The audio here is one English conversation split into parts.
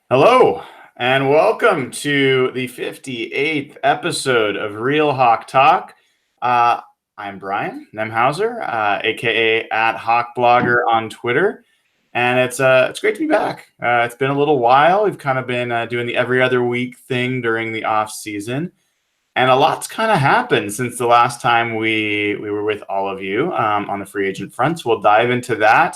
Hello, and welcome to the 58th episode of Real Hawk Talk. I'm Brian Nemhauser, aka at Hawk Blogger on Twitter, and it's great to be back. It's been a little while. We've kind of been doing the every other week thing during the off season, and a lot's kind of happened since the last time we were with all of you on the free agent front. So we'll dive into that.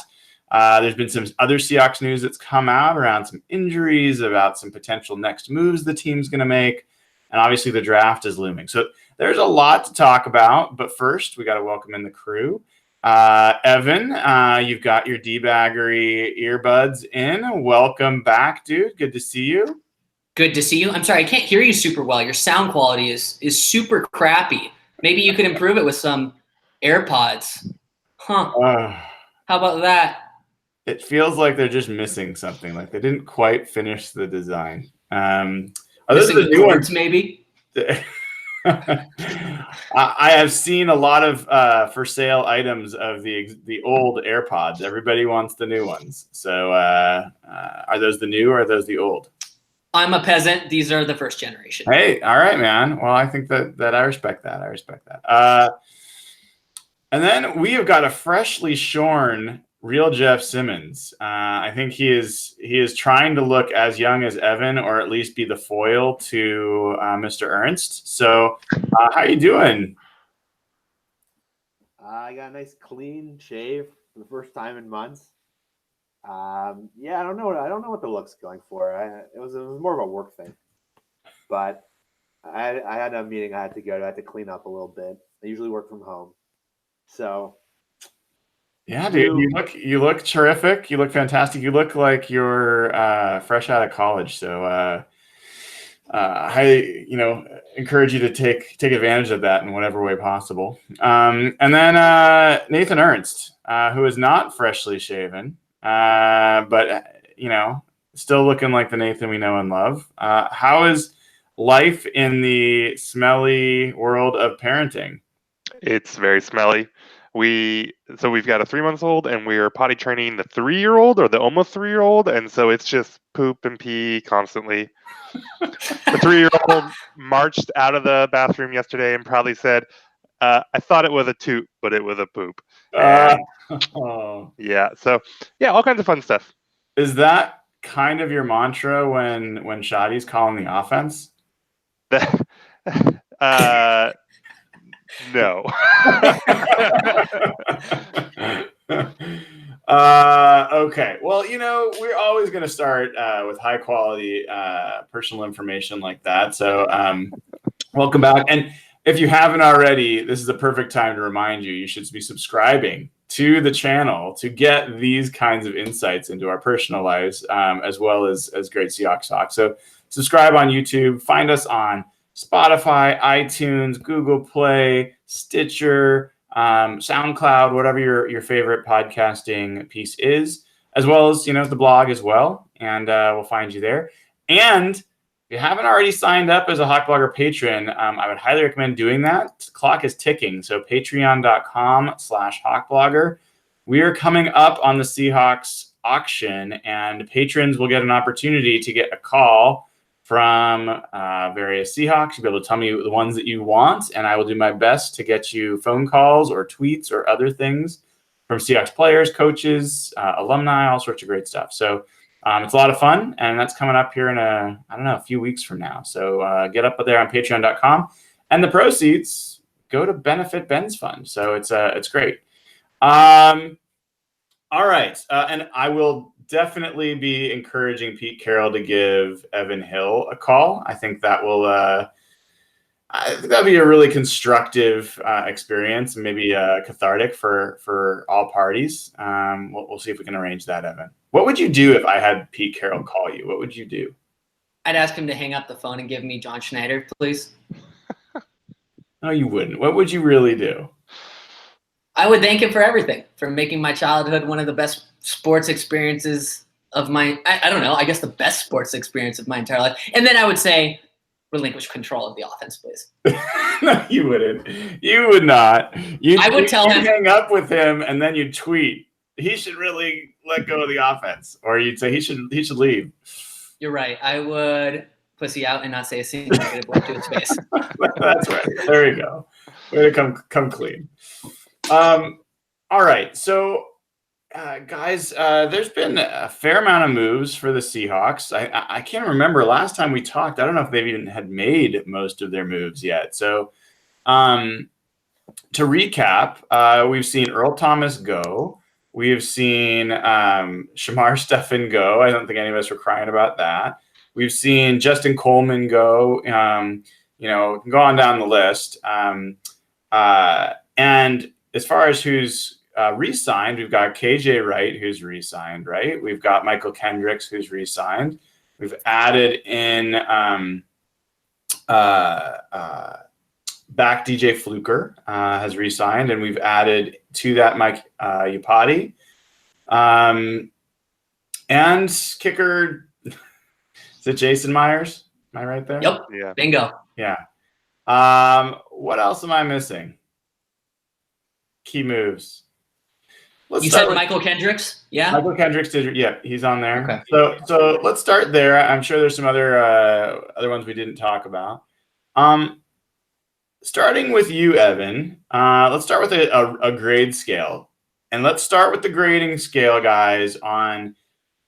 There's been some other Seahawks news that's come out around some injuries, about some potential next moves the team's going to make, and obviously the draft is looming. So there's a lot to talk about, but first we got to welcome in the crew. Evan, you've got your debaggery earbuds in. Welcome back, dude. Good to see you. Good to see you. I'm sorry, I can't hear you super well. Your sound quality is super crappy. Maybe you could improve it with some AirPods. Huh. How about that? It feels like they're just missing something. Like they didn't quite finish the design. Are those the new ones? Maybe. I have seen a lot of for sale items of the old AirPods. Everybody wants the new ones. So are those the new or are those the old? I'm a peasant. These are the first generation. Hey, all right, man. Well, I think that I respect that. I respect that. And then we have got a freshly shorn real Jeff Simmons. I think he is trying to look as young as Evan, or at least be the foil to Mr. Ernst. So, how you doing? I got a nice clean shave for the first time in months. Yeah, I don't know what the look's going for. It was more of a work thing, but I had a meeting I had to go to. I had to clean up a little bit. I usually work from home, so. Yeah, dude, you look terrific. You look fantastic. You look like you're fresh out of college. So I encourage you to take advantage of that in whatever way possible. And then Nathan Ernst, who is not freshly shaven, but still looking like the Nathan we know and love. How is life in the smelly world of parenting? It's very smelly. We've got a 3-month-old and we're potty training the 3-year-old or the almost 3-year-old, and so it's just poop and pee constantly. The 3-year-old marched out of the bathroom yesterday and proudly said, "I thought it was a toot, but it was a poop." And, yeah, so yeah, all kinds of fun stuff. Is that kind of your mantra when Shadi's calling the offense? No. Okay. Well, we're always going to start with high quality personal information like that. So welcome back. And if you haven't already, this is a perfect time to remind you should be subscribing to the channel to get these kinds of insights into our personal lives, as well as great Seahawks talk. So subscribe on YouTube. Find us on Spotify, iTunes, Google Play, Stitcher, SoundCloud, whatever your favorite podcasting piece is, as well as the blog as well, and we'll find you there. And if you haven't already signed up as a Hawk Blogger patron, I would highly recommend doing that. The clock is ticking, so patreon.com/HawkBlogger. We are coming up on the Seahawks auction, and patrons will get an opportunity to get a call from various Seahawks. You'll be able to tell me the ones that you want, and I will do my best to get you phone calls or tweets or other things from Seahawks players, coaches, alumni, all sorts of great stuff. So it's a lot of fun, and that's coming up here in a few weeks from now. So get up there on patreon.com, and the proceeds go to benefit Ben's fund. So it's great. All right, and I will definitely be encouraging Pete Carroll to give Evan Hill a call. I think that will that'll be a really constructive experience, and maybe cathartic for all parties. We'll see if we can arrange that, Evan. What would you do if I had Pete Carroll call you? What would you do? I'd ask him to hang up the phone and give me John Schneider, please. No, you wouldn't. What would you really do? I would thank him for everything, for making my childhood one of the best sports experiences of my, I don't know, I guess the best sports experience of my entire life. And then I would say, relinquish control of the offense, please. No, you wouldn't. You would not. I would tell him. Hang up with him, and then you'd tweet, he should really let go of the offense. Or you'd say he should leave. You're right. I would pussy out and not say a single negative word to his face. That's right. There you go. Way to come clean. All right. So, guys, there's been a fair amount of moves for the Seahawks. I can't remember last time we talked. I don't know if they've even had made most of their moves yet. So, to recap, we've seen Earl Thomas go. We've seen Shamar Stephen go. I don't think any of us were crying about that. We've seen Justin Coleman go. Go on down the list. And as far as who's re-signed, we've got KJ Wright, who's re-signed, right? We've got Michael Kendricks, who's re-signed. We've added in back DJ Fluker has re-signed, and we've added to that Mike Iupati. And kicker, is it Jason Myers? Am I right there? Yep. Yeah. Bingo. Yeah. What else am I missing? Key moves. You said Michael Kendricks? Yeah. Michael Kendricks did. Yeah, he's on there. Okay. So let's start there. I'm sure there's some other ones we didn't talk about. Starting with you, Evan. Let's start with a grade scale, and let's start with the grading scale, guys, on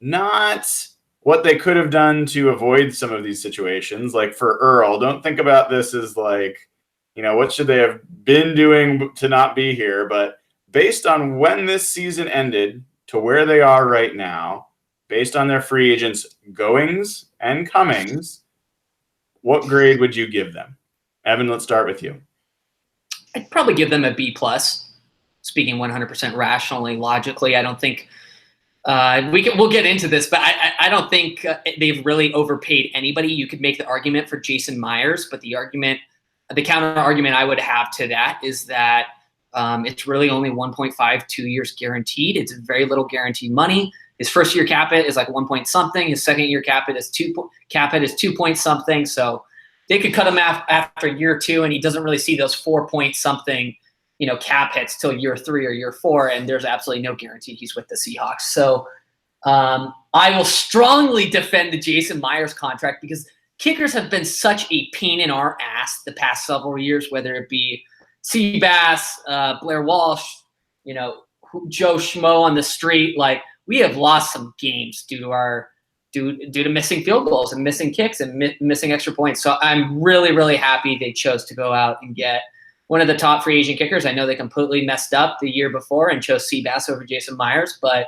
not what they could have done to avoid some of these situations. Like for Earl, don't think about this as like, what should they have been doing to not be here, but based on when this season ended to where they are right now, based on their free agents' goings and comings, what grade would you give them? Evan, let's start with you. I'd probably give them a B+. Speaking 100% rationally, logically, I don't think we'll get into this, but I don't think they've really overpaid anybody. You could make the argument for Jason Myers, but the counter argument I would have to that is that it's really only 1.5, 2 years guaranteed. It's very little guaranteed money. His first year cap hit is like 1 point something. His second year cap hit is 2 point something. So they could cut him after year 2, and he doesn't really see those 4 point something, cap hits till year 3 or year 4, and there's absolutely no guarantee he's with the Seahawks. So I will strongly defend the Jason Myers contract because kickers have been such a pain in our ass the past several years, whether it be Seabass, Blair Walsh, Joe Schmo on the street. Like, we have lost some games due to missing field goals and missing kicks and missing extra points. So I'm really, really happy they chose to go out and get one of the top free agent kickers. I know they completely messed up the year before and chose Seabass over Jason Myers, but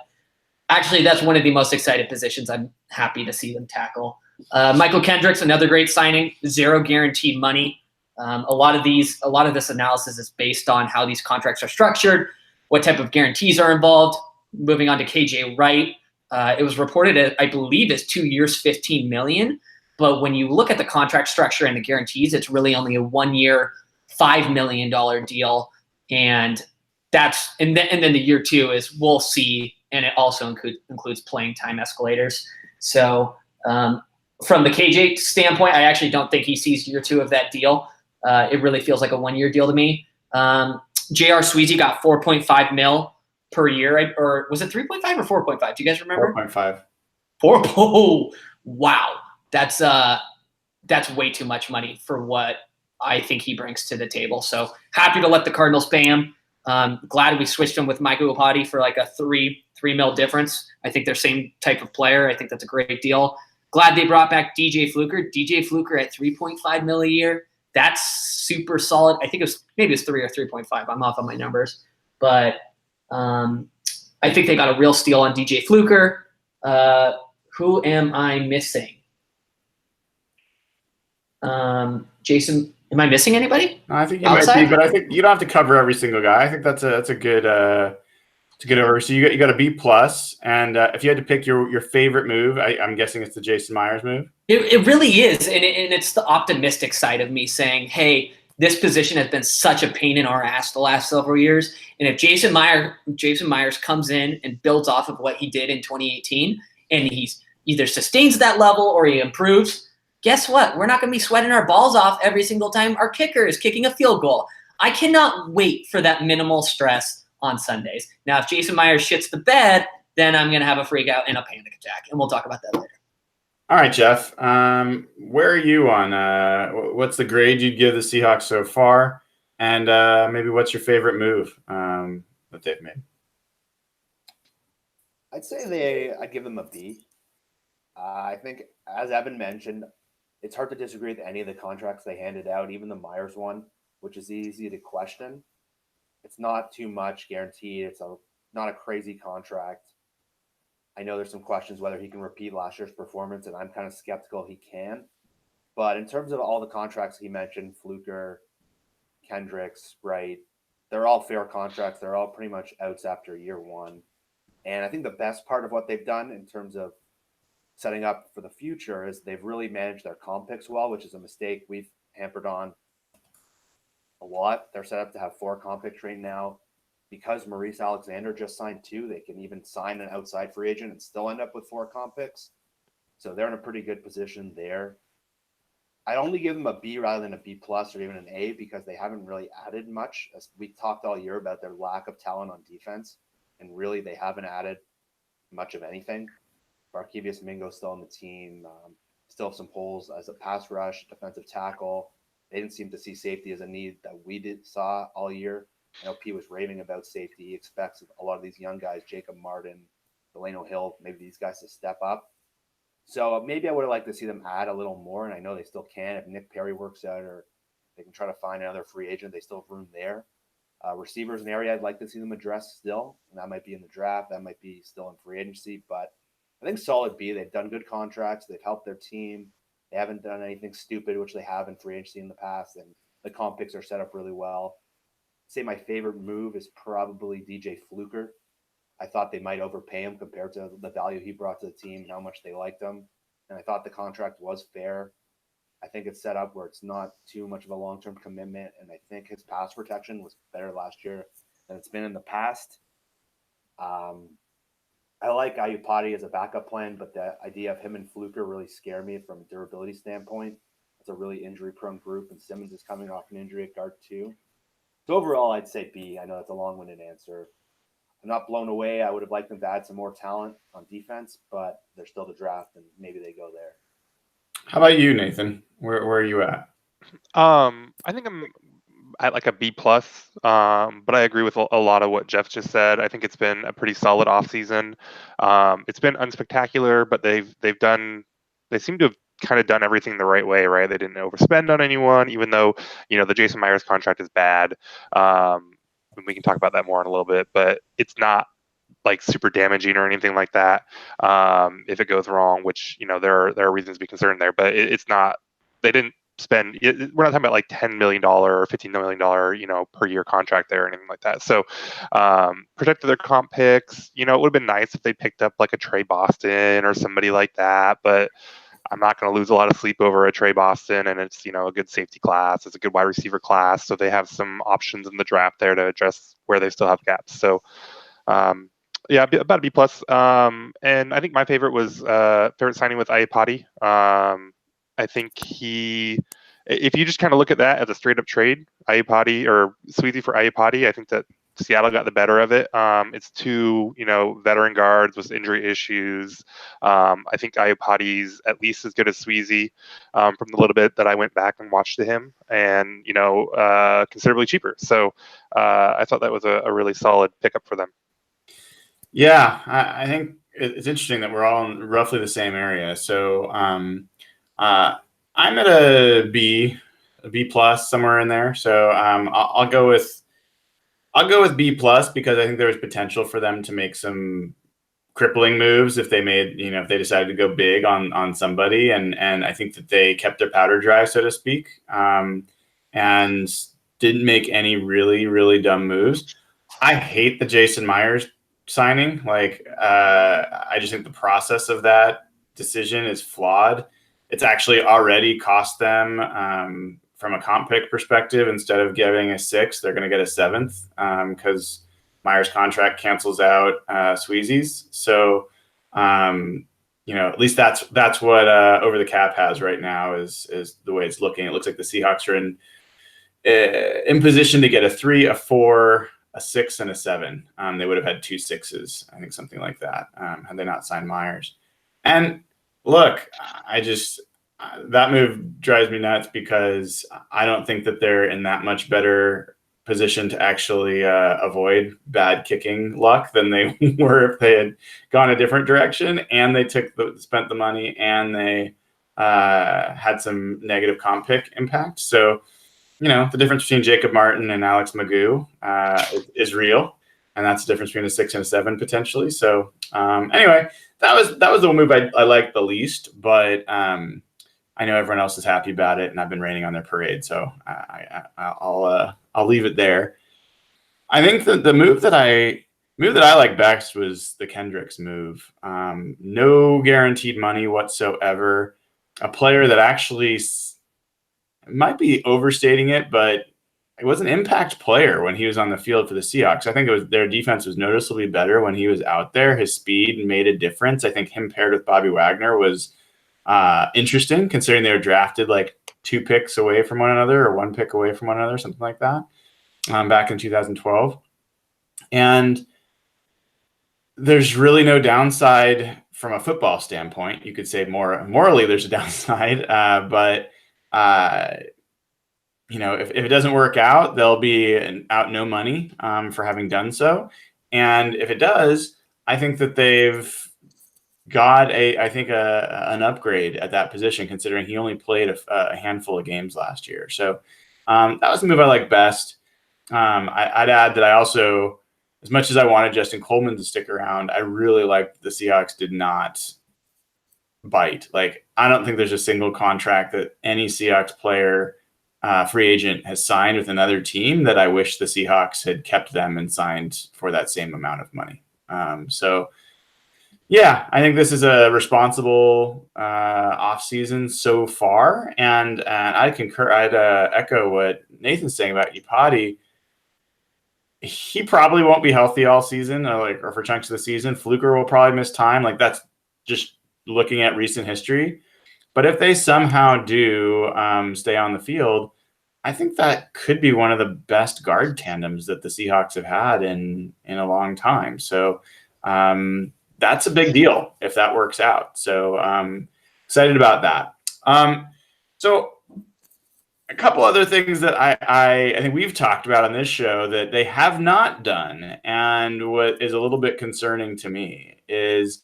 actually that's one of the most excited positions I'm happy to see them tackle. Michael Kendricks, another great signing, 0 guaranteed money. A lot of this analysis is based on how these contracts are structured, what type of guarantees are involved. Moving on to KJ Wright, it was reported, I believe, as 2 years, $15 million. But when you look at the contract structure and the guarantees, it's really only a 1 year, $5 million deal. And then the year 2 is we'll see, and it also includes playing time escalators. So from the KJ standpoint, I actually don't think he sees year 2 of that deal. It really feels like a 1 year deal to me. J.R. Sweezy got $4.5 million per year, or was it 3.5 or 4.5? Do you guys remember? 4.5. Oh, wow. That's way too much money for what I think he brings to the table. So happy to let the Cardinals pay him. Glad we switched him with Michael Iupati for like a $3 million difference. I think they're same type of player. I think that's a great deal. Glad they brought back DJ Fluker. DJ Fluker at $3.5 million a year. That's super solid. I think maybe it's 3 or 3.5. I'm off on my numbers, but I think they got a real steal on DJ Fluker. Who am I missing? Jason, am I missing anybody? I think you might be, but I think you don't have to cover every single guy. I think that's a good to get over. So you got a B+, and if you had to pick your favorite move, I'm guessing it's the Jason Myers move. It really is, and it's the optimistic side of me saying, hey, this position has been such a pain in our ass the last several years, and if Jason Myers comes in and builds off of what he did in 2018, and he's either sustains that level or he improves, guess what? We're not going to be sweating our balls off every single time our kicker is kicking a field goal. I cannot wait for that minimal stress on Sundays. Now, if Jason Myers shits the bed, then I'm going to have a freak out and a panic attack, and we'll talk about that later. All right, Jeff. Where are you on? What's the grade you'd give the Seahawks so far, and maybe what's your favorite move that they've made? I'd give them a B. I think, as Evan mentioned, it's hard to disagree with any of the contracts they handed out, even the Myers one, which is easy to question. It's not too much guaranteed. It's not a crazy contract. I know there's some questions whether he can repeat last year's performance, and I'm kind of skeptical he can. But in terms of all the contracts he mentioned, Fluker, Kendricks, Wright, they're all fair contracts. They're all pretty much outs after year one. And I think the best part of what they've done in terms of setting up for the future is they've really managed their comp picks well, which is a mistake we've hampered on a lot. They're set up to have 4 comp picks right now. Because Maurice Alexander just signed 2, they can even sign an outside free agent and still end up with 4 comp picks. So they're in a pretty good position there. I'd only give them a B rather than a B plus or even an A because they haven't really added much. As we talked all year about their lack of talent on defense, and really they haven't added much of anything. Barkevius Mingo's still on the team. Still have some holes as a pass rush, defensive tackle. They didn't seem to see safety as a need that we saw all year. I know P was raving about safety. He expects a lot of these young guys, Jacob Martin, Delano Hill, maybe these guys to step up. So maybe I would have liked to see them add a little more, and I know they still can. If Nick Perry works out or they can try to find another free agent, they still have room there. Receivers, an area I'd like to see them address still, and that might be in the draft. That might be still in free agency, but I think solid B. They've done good contracts. They've helped their team. They haven't done anything stupid, which they have in free agency in the past, and the comp picks are set up really well. Say my favorite move is probably DJ Fluker. I thought they might overpay him compared to the value he brought to the team and how much they liked him. And I thought the contract was fair. I think it's set up where it's not too much of a long-term commitment. And I think his pass protection was better last year than it's been in the past. I like Ayupati as a backup plan, but the idea of him and Fluker really scare me from a durability standpoint. It's a really injury-prone group, and Simmons is coming off an injury at guard too. So overall, I'd say B. I know that's a long-winded answer. I'm not blown away. I would have liked them to add some more talent on defense, but they're still the draft, and maybe they go there. How about you, Nathan? Where are you at? I think I'm at like a B plus, but I agree with a lot of what Jeff just said. I think it's been a pretty solid offseason. It's been unspectacular, but they seem to have kind of done everything the right way, right? They didn't overspend on anyone, even though, the Jason Myers contract is bad. And we can talk about that more in a little bit, but it's not like super damaging or anything like that. If it goes wrong, which, there are reasons to be concerned there, but it's not, they didn't spend, we're not talking about like $10 million or $15 million, per year contract there or anything like that. So protected their comp picks. It would have been nice if they picked up like a Trey Boston or somebody like that, but I'm not going to lose a lot of sleep over a Trey Boston, and it's, a good safety class. It's a good wide receiver class. So they have some options in the draft there to address where they still have gaps. So, yeah, about a B plus. And I think my favorite was favorite signing with Ayupati. I think if you just kind of look at that as a straight up trade, Ayupati or Sweezy for Ayupati, I think that Seattle got the better of it. It's 2, veteran guards with injury issues. I think Ayupati's at least as good as Sweezy from the little bit that I went back and watched to him, and considerably cheaper. So I thought that was a really solid pickup for them. Yeah, I think it's interesting that we're all in roughly the same area. So I'm at a B plus, somewhere in there. So I'll go with B plus because I think there was potential for them to make some crippling moves if they made, if they decided to go big on somebody, and I think that they kept their powder dry, so to speak, and didn't make any really, really dumb moves. I hate the Jason Myers signing. I just think the process of that decision is flawed. It's actually already cost them from a comp pick perspective. Instead of getting a 6th, they're going to get a 7th because Myers' contract cancels out Sweezy's. So, at least that's what Over the Cap has right now is the way it's looking. It looks like the Seahawks are in position to get a 3, a 4, a 6, and a 7. They would have had 2 6s, I think, something like that, had they not signed Myers. And Look, that move drives me nuts because I don't think that they're in that much better position to actually avoid bad kicking luck than they were if they had gone a different direction and they spent the money and they had some negative comp pick impact. So, the difference between Jacob Martin and Alex Magoo is real, and that's the difference between a 6 and a 7 potentially. So, anyway, that was the move I liked the least, but I know everyone else is happy about it, and I've been raining on their parade, so I'll leave it there. I think that the move that I like best was the Kendricks move. No guaranteed money whatsoever. A player that actually might be overstating it, but it was an impact player when he was on the field for the Seahawks. I think their defense was noticeably better when he was out there. His speed made a difference. I think him paired with Bobby Wagner was interesting, considering they were drafted like 2 picks away from one another or 1 pick away from one another, something like that, back in 2012. And there's really no downside from a football standpoint. You could say morally there's a downside, but if it doesn't work out, they'll be out no money for having done so. And if it does, I think that they've got an upgrade at that position, considering he only played a handful of games last year. So that was the move I like best. I'd add that I also, as much as I wanted Justin Coleman to stick around, I really liked the Seahawks did not bite. Like, I don't think there's a single contract that any Seahawks player, free agent, has signed with another team that I wish the Seahawks had kept them and signed for that same amount of money. Yeah, I think this is a responsible offseason so far, and I concur. I'd echo what Nathan's saying about Iupati. He probably won't be healthy all season, or for chunks of the season. Fluker will probably miss time. Like, that's just looking at recent history. But if they somehow do stay on the field, I think that could be one of the best guard tandems that the Seahawks have had in a long time. So that's a big deal if that works out. So excited about that. So a couple other things that I think we've talked about on this show that they have not done, and what is a little bit concerning to me is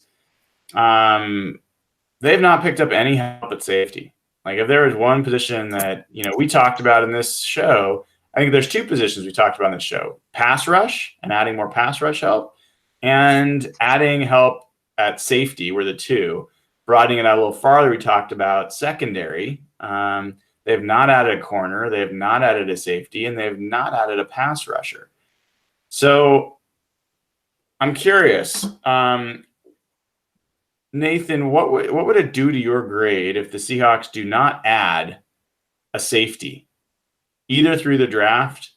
they've not picked up any help at safety. Like, if there was one position that, we talked about in this show, I think there's 2 positions we talked about in this show: pass rush and adding more pass rush help, and adding help at safety were the 2. Broadening it out a little farther, we talked about secondary. They've not added a corner, they have not added a safety, and they have not added a pass rusher. So I'm curious, Nathan, what would it do to your grade if the Seahawks do not add a safety, either through the draft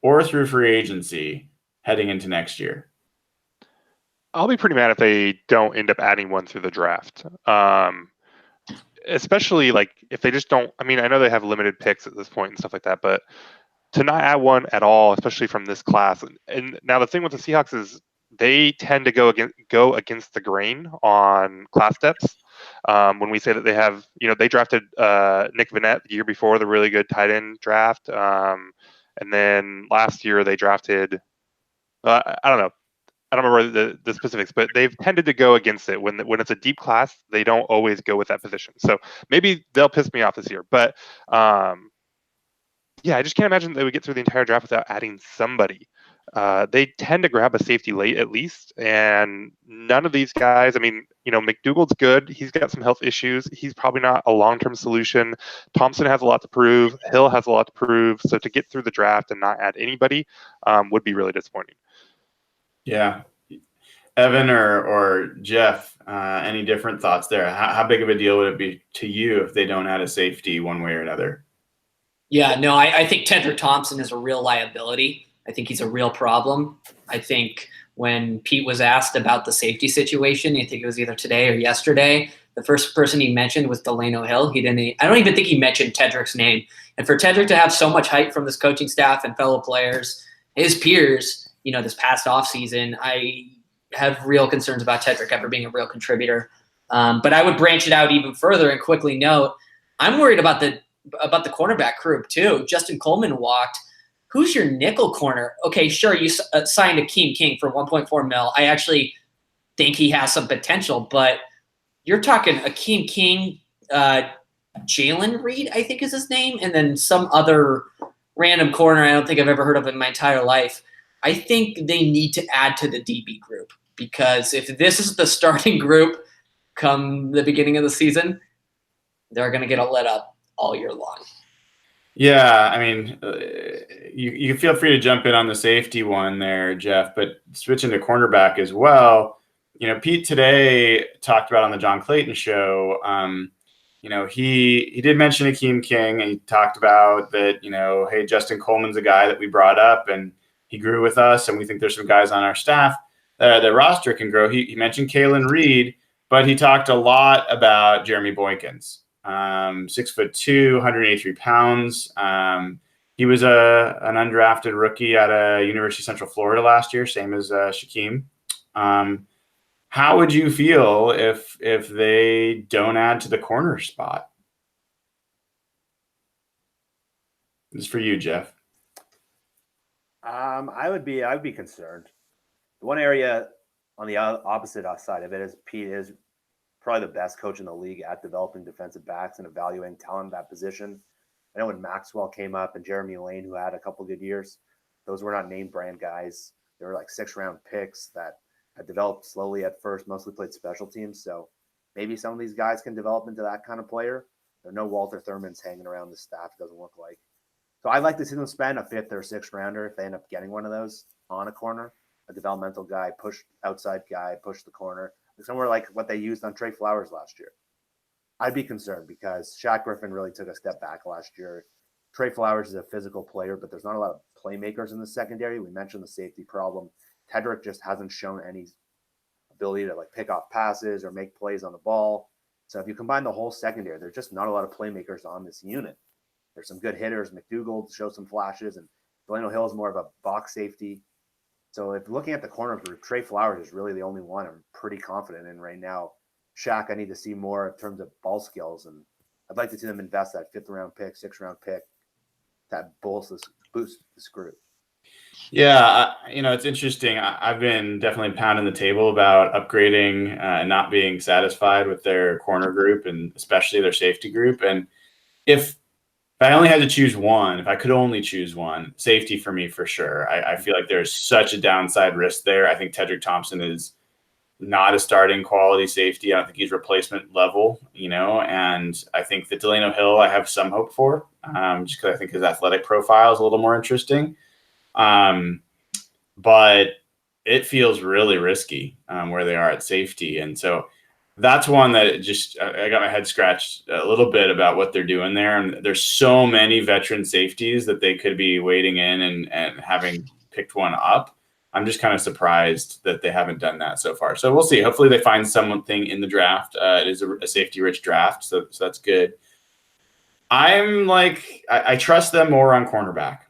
or through free agency heading into next year? I'll be pretty mad if they don't end up adding one through the draft. Especially like if they just don't. I mean, I know they have limited picks at this point and stuff like that, but to not add one at all, especially from this class. And now the thing with the Seahawks is they tend to go against the grain on class depths. When we say that they have, they drafted Nick Vannett the year before, the really good tight end draft, and then last year they drafted. I don't know. I don't remember the specifics, but they've tended to go against it. When it's a deep class, they don't always go with that position. So maybe they'll piss me off this year. But yeah, I just can't imagine they would get through the entire draft without adding somebody. They tend to grab a safety late at least, and none of these guys, I mean, McDougal's good. He's got some health issues. He's probably not a long-term solution. Thompson has a lot to prove. Hill has a lot to prove. So to get through the draft and not add anybody would be really disappointing. Yeah. Evan or Jeff, any different thoughts there? How big of a deal would it be to you if they don't add a safety one way or another? Yeah, no, I think Tedrick Thompson is a real liability. I think he's a real problem. I think when Pete was asked about the safety situation, I think it was either today or yesterday, the first person he mentioned was Delano Hill. I don't even think he mentioned Tedrick's name. And for Tedrick to have so much hype from this coaching staff and fellow players, his peers, this past offseason, I have real concerns about Tedrick ever being a real contributor. But I would branch it out even further and quickly note, I'm worried about the cornerback group too. Justin Coleman walked. Who's your nickel corner? Okay, sure, you signed Akeem King for $1.4 million. I actually think he has some potential, but you're talking Akeem King, Jalen Reed, I think is his name, and then some other random corner I don't think I've ever heard of in my entire life. I think they need to add to the DB group, because if this is the starting group come the beginning of the season, they're going to get a let up all year long. Yeah, I mean, you feel free to jump in on the safety one there, Jeff, but switching to cornerback as well. Pete today talked about on the John Clayton show. He did mention Akeem King, and he talked about that. Hey, Justin Coleman's a guy that we brought up, and he grew with us, and we think there's some guys on our staff that roster can grow. He mentioned Kalen Reed, but he talked a lot about Jeremy Boykins. 6'2", 183 pounds. He was an undrafted rookie at a University of Central Florida last year, same as Shaquem. How would you feel if they don't add to the corner spot? This is for you, Jeff. I would be concerned. The one area on the opposite side of it is Pete is probably the best coach in the league at developing defensive backs and evaluating talent at that position. I know when Maxwell came up and Jeremy Lane, who had a couple good years, those were not name brand guys. They were like 6th-round picks that had developed slowly at first, mostly played special teams. So maybe some of these guys can develop into that kind of player. There are no Walter Thurmans hanging around the staff, it doesn't look like. So I'd like to see them spend a 5th or 6th rounder if they end up getting one of those on a corner, a developmental guy, push outside guy, push the corner. Somewhere like what they used on Trey Flowers last year. I'd be concerned because Shaq Griffin really took a step back last year. Trey Flowers is a physical player, but there's not a lot of playmakers in the secondary. We mentioned the safety problem. Tedrick just hasn't shown any ability to pick off passes or make plays on the ball. So if you combine the whole secondary, there's just not a lot of playmakers on this unit. There's some good hitters. McDougal shows some flashes, and Delano Hill is more of a box safety. So if looking at the corner group, Trey Flowers is really the only one I'm pretty confident in right now. Shaq, I need to see more in terms of ball skills, and I'd like to see them invest that 5th-round pick, 6th-round pick, that boost this group. Yeah, it's interesting. I've been definitely pounding the table about upgrading and not being satisfied with their corner group and especially their safety group. And if I only had to choose one, if I could only choose one, safety for me for sure. I feel like there's such a downside risk there. I think Tedrick Thompson is not a starting quality safety. I don't think he's replacement level, and I think that Delano Hill I have some hope for, just because I think his athletic profile is a little more interesting. But it feels really risky where they are at safety. And so that's one that I got my head scratched a little bit about what they're doing there. And there's so many veteran safeties that they could be waiting in and having picked one up. I'm just kind of surprised that they haven't done that so far. So we'll see. Hopefully they find something in the draft. It is a safety-rich draft, so that's good. I trust them more on cornerback.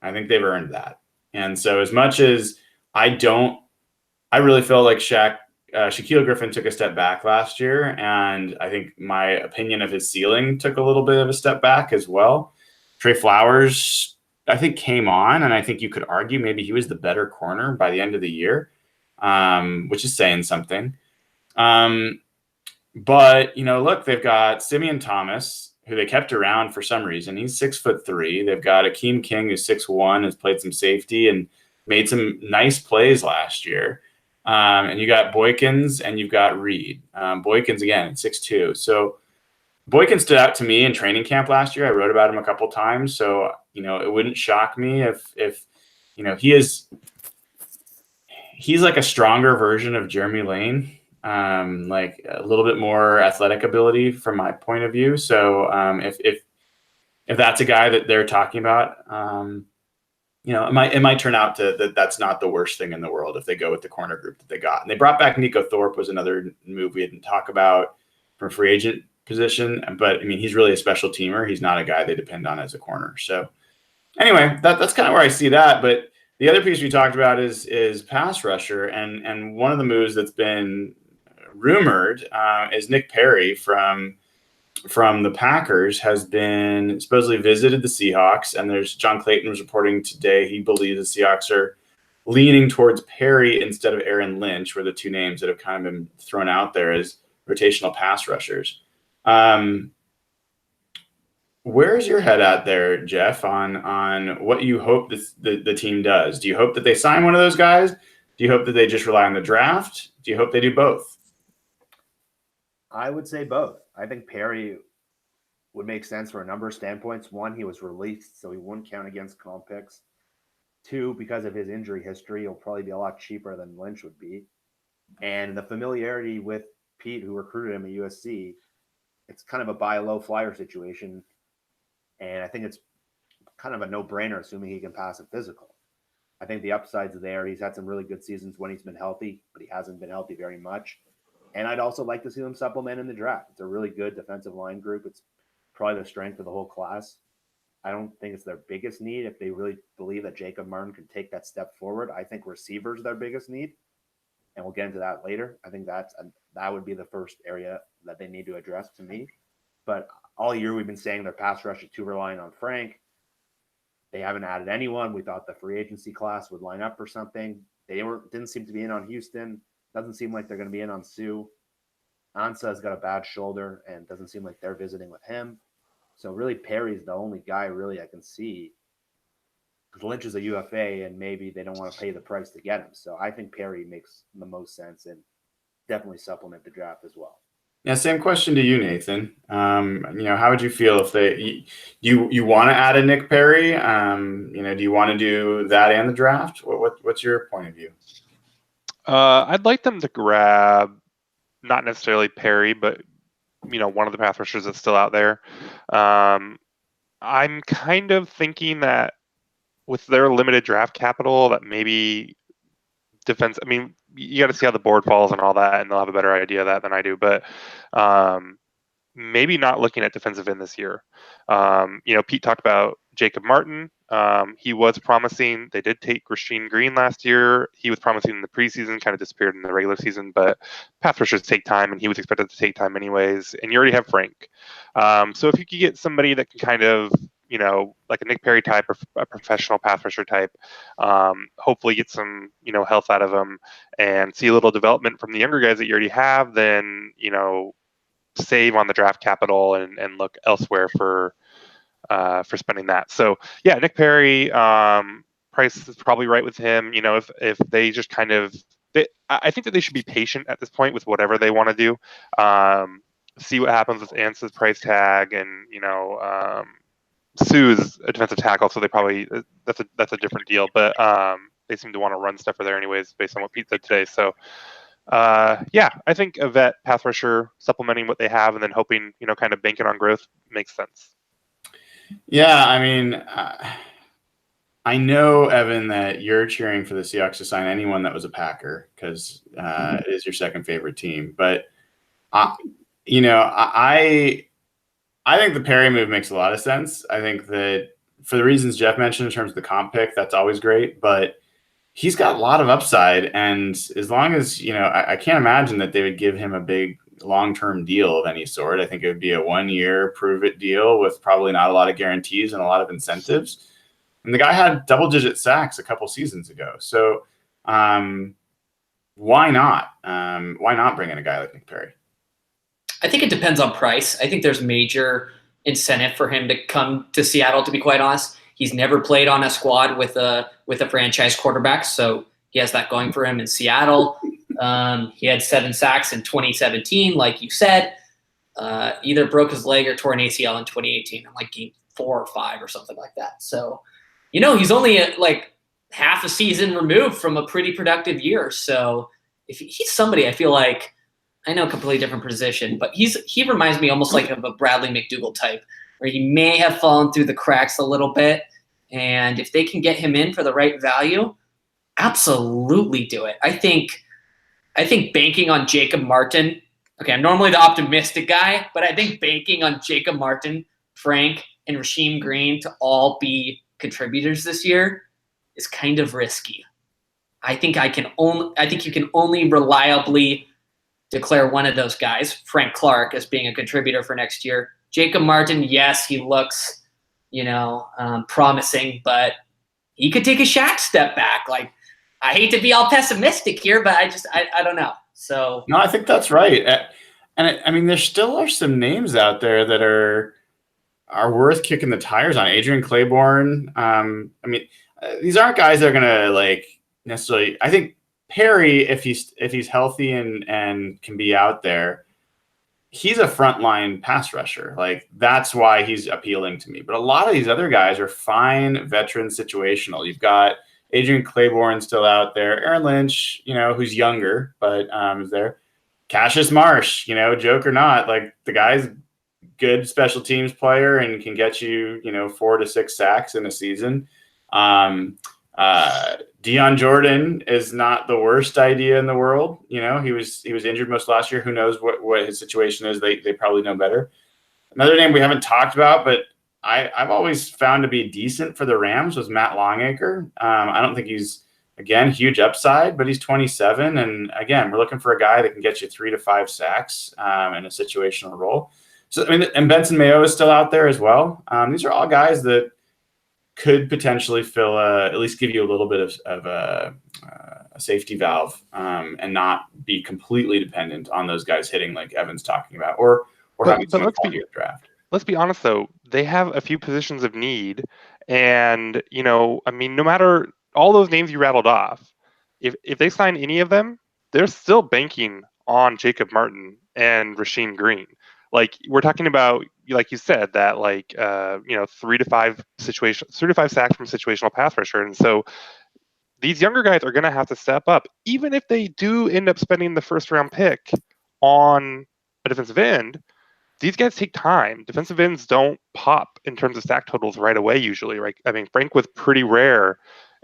I think they've earned that. And so as much as I really feel like Shaquille Griffin took a step back last year, and I think my opinion of his ceiling took a little bit of a step back as well. Trey Flowers, I think, came on, and I think you could argue maybe he was the better corner by the end of the year, which is saying something. But, look, they've got Simeon Thomas, who they kept around for some reason. He's 6'3". They've got Akeem King, who's 6'1", has played some safety and made some nice plays last year. And you got Boykins and you've got Reed. Boykins, again, 6'2". So Boykins stood out to me in training camp last year. I wrote about him a couple times. So, it wouldn't shock me if he's like a stronger version of Jeremy Lane, like a little bit more athletic ability from my point of view. So if that's a guy that they're talking about, it might turn out that's not the worst thing in the world if they go with the corner group that they got. And they brought back Nico Thorpe, was another move we didn't talk about for free agent position. But he's really a special teamer. He's not a guy they depend on as a corner. So anyway, that's kind of where I see that. But the other piece we talked about is pass rusher. And one of the moves that's been rumored is Nick Perry from the Packers has been supposedly visited the Seahawks, and there's John Clayton was reporting today he believes the Seahawks are leaning towards Perry instead of Aaron Lynch, were the two names that have kind of been thrown out there as rotational pass rushers. Where's your head at there, Jeff, on what you hope the team does? Do you hope that they sign one of those guys? Do you hope that they just rely on the draft? Do you hope they do both? I would say both. I think Perry would make sense for a number of standpoints. One, he was released, so he wouldn't count against comp picks. Two, because of his injury history, he'll probably be a lot cheaper than Lynch would be. And the familiarity with Pete, who recruited him at USC, it's kind of a buy low flyer situation. And I think it's kind of a no-brainer, assuming he can pass a physical. I think the upside's there. He's had some really good seasons when he's been healthy, but he hasn't been healthy very much. And I'd also like to see them supplement in the draft. It's a really good defensive line group. It's probably the strength of the whole class. I don't think it's their biggest need. If they really believe that Jacob Martin can take that step forward, I think receivers are their biggest need. And we'll get into that later. I think that would be the first area that they need to address to me. But all year we've been saying their pass rush is too reliant on Frank. They haven't added anyone. We thought the free agency class would line up for something. They didn't seem to be in on Houston. Doesn't seem like they're going to be in on Sue. Ansa's got a bad shoulder and doesn't seem like they're visiting with him. So really Perry's the only guy really I can see. Because Lynch is a UFA and maybe they don't want to pay the price to get him. So I think Perry makes the most sense and definitely supplement the draft as well. Yeah, same question to you, Nathan. How would you feel if you want to add a Nick Perry? Do you want to do that and the draft? What's your point of view? I'd like them to grab not necessarily Perry, but one of the pass rushers that's still out there. I'm kind of thinking that with their limited draft capital, that maybe defense. I mean, you got to see how the board falls and all that, and they'll have a better idea of that than I do. But maybe not looking at defensive end this year. Pete talked about Jacob Martin. He was promising. They did take Rasheem Green last year. He was promising in the preseason, kind of disappeared in the regular season. But pass rushers take time, and he was expected to take time anyways. And you already have Frank. So if you could get somebody that can kind of, like a Nick Perry type or a professional pass rusher type, hopefully get some, health out of them and see a little development from the younger guys that you already have, then, save on the draft capital and look elsewhere for spending that. So yeah, Nick Perry, price is probably right with him. If they just kind of, I think that they should be patient at this point with whatever they want to do. See what happens with Ansa's price tag, and Sue's a defensive tackle, so they probably that's a different deal. But they seem to want to run stuff for there anyways, based on what Pete said today. So I think a vet pass rusher supplementing what they have and then hoping, kind of banking on growth makes sense. Yeah, I mean, I know, Evan, that you're cheering for the Seahawks to sign anyone that was a Packer because it is your second favorite team. But, I think the Perry move makes a lot of sense. I think that for the reasons Jeff mentioned in terms of the comp pick, that's always great. But he's got a lot of upside. And as long as, I can't imagine that they would give him a big long-term deal of any sort. I think it would be a 1-year prove-it deal with probably not a lot of guarantees and a lot of incentives. And the guy had double-digit sacks a couple seasons ago. So why not? Why not bring in a guy like Nick Perry? I think it depends on price. I think there's major incentive for him to come to Seattle, to be quite honest. He's never played on a squad with a franchise quarterback, so he has that going for him in Seattle. He had 7 sacks in 2017, like you said. Either broke his leg or tore an ACL in 2018, in like game 4 or 5 or something like that. So, he's only like half a season removed from a pretty productive year. So if he's somebody, I feel like, I know a completely different position, but he reminds me almost like of a Bradley McDougall type, where he may have fallen through the cracks a little bit. And if they can get him in for the right value, absolutely do it. I think banking on Jacob Martin, okay, I'm normally the optimistic guy, but I think banking on Jacob Martin, Frank, and Rasheem Green to all be contributors this year is kind of risky. I think you can only reliably declare one of those guys, Frank Clark, as being a contributor for next year. Jacob Martin, yes, he looks, promising, but he could take a Shaq step back. Like, I hate to be all pessimistic here, but I don't know. So no, I think that's right. And I mean, there still are some names out there that are worth kicking the tires on. Adrian Claiborne. These aren't guys that are gonna like necessarily. I think Perry, if he's healthy and can be out there, he's a frontline pass rusher. Like, that's why he's appealing to me. But a lot of these other guys are fine veteran situational. You've got Adrian Claiborne still out there. Aaron Lynch, who's younger, but is there. Cassius Marsh, joke or not, like, the guy's good special teams player and can get you, 4 to 6 sacks in a season. Deion Jordan is not the worst idea in the world. He was injured most last year. Who knows what his situation is? They probably know better. Another name we haven't talked about, but I've always found to be decent for the Rams was Matt Longacre. I don't think he's, again, huge upside, but he's 27. And again, we're looking for a guy that can get you 3 to 5 sacks in a situational role. So, and Benson Mayo is still out there as well. These are all guys that could potentially fill at least give you a little bit of a safety valve and not be completely dependent on those guys hitting like Evan's talking about, or having some quality of draft. Let's be honest, though. They have a few positions of need. And, no matter all those names you rattled off, if they sign any of them, they're still banking on Jacob Martin and Rasheem Green. Like, we're talking about, like you said, that 3 to 5 sacks from situational pass rusher. And so these younger guys are going to have to step up, even if they do end up spending the first round pick on a defensive end. These guys take time. Defensive ends don't pop in terms of sack totals right away usually, right? I mean, Frank was pretty rare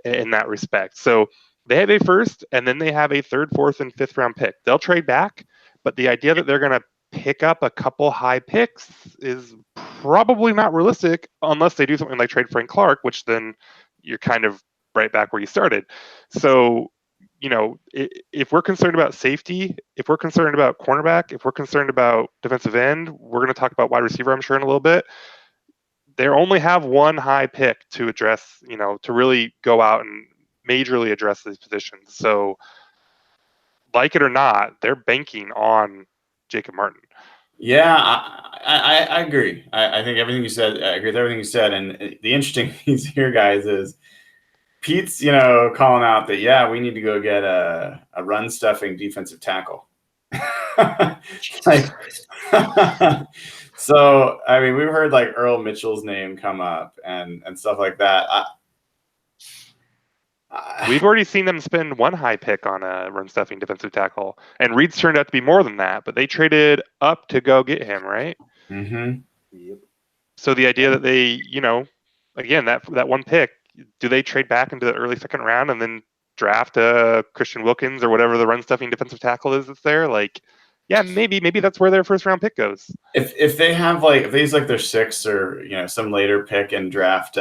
in that respect. So they have a first, and then they have a 3rd, 4th, and 5th round pick. They'll trade back, but the idea that they're going to pick up a couple high picks is probably not realistic unless they do something like trade Frank Clark, which then you're kind of right back where you started. So, if we're concerned about safety, if we're concerned about cornerback, if we're concerned about defensive end, we're going to talk about wide receiver, I'm sure, in a little bit. They only have one high pick to address, to really go out and majorly address these positions. So, like it or not, they're banking on Jacob Martin. Yeah, I agree. I think everything you said, I agree with everything you said. And the interesting piece here, guys, is Pete's, calling out that, yeah, we need to go get a run stuffing defensive tackle. So, I mean, we've heard like Earl Mitchell's name come up and stuff like that. We've already seen them spend one high pick on a run stuffing defensive tackle, and Reed's turned out to be more than that, but they traded up to go get him, right? Mm-hmm. Yep. So the idea that they, again, that one pick, do they trade back into the early 2nd round and then draft Christian Wilkins or whatever the run stuffing defensive tackle is that's there? Like, yeah, maybe that's where their 1st round pick goes. If they have if they use like their 6th or some later pick and draft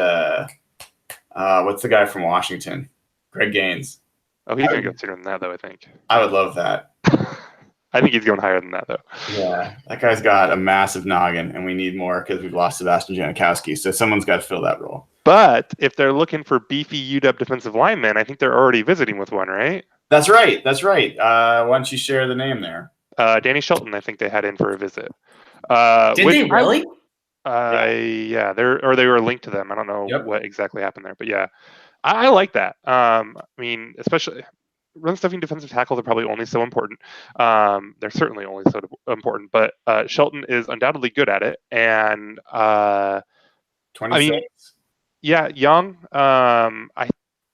what's the guy from Washington? Greg Gaines. Oh, he's going to go sooner than that, though, I think. I would love that. I think he's going higher than that, though. Yeah, that guy's got a massive noggin, and we need more because we've lost Sebastian Janikowski. So someone's got to fill that role. But if they're looking for beefy UW defensive linemen, I think they're already visiting with one, right? That's right. Why don't you share the name there? Danny Shelton, I think they had in for a visit. Did they really? Yeah, they were linked to them. I don't know what exactly happened there, but yeah, I like that. I mean, especially run stuffing defensive tackles are probably only so important. They're certainly only so important, but Shelton is undoubtedly good at it. And 26. I mean, yeah, young.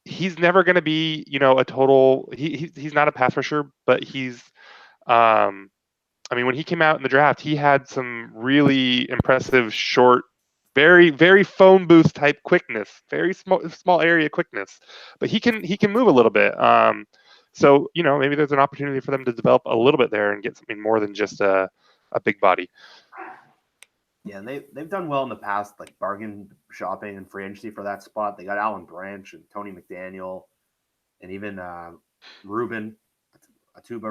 He's never going to be, a total. He's not a pass rusher, but he's. I mean, when he came out in the draft, he had some really impressive short, very, very phone booth type quickness, very small area quickness. But he can move a little bit. So maybe there's an opportunity for them to develop a little bit there and get something more than just a big body. Yeah, and they've done well in the past, like bargain shopping and free agency for that spot. They got Alan Branch and Tony McDaniel, and even Atuba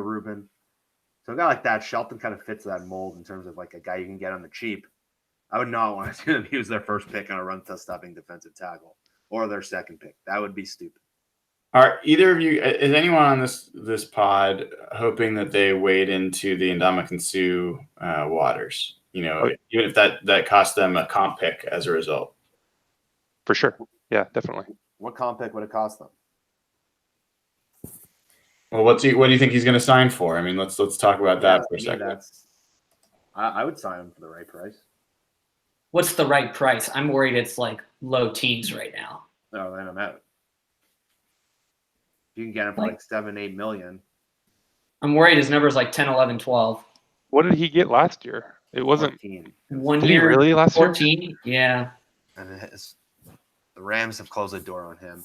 Rubin. So a guy like that, Shelton kind of fits that mold in terms of like a guy you can get on the cheap. I would not want to see them use their first pick on a run-stopping defensive tackle or their second pick. That would be stupid. Are either of you, is anyone on this pod hoping that they wade into the Ndamukong waters? You know, even if that cost them a comp pick as a result. For sure. Yeah, definitely. What comp pick would it cost them? Well, what do you think he's going to sign for? I mean, let's talk about that for a second. I would sign him for the right price. What's the right price? I'm worried it's like low teens right now. No, then I'm out. You can get him for like 7-8 million. I'm worried his number's like 10, 11, 12. What did he get last year? It wasn't 14. 1 Did year. he really last 14? year? Yeah. And the Rams have closed the door on him.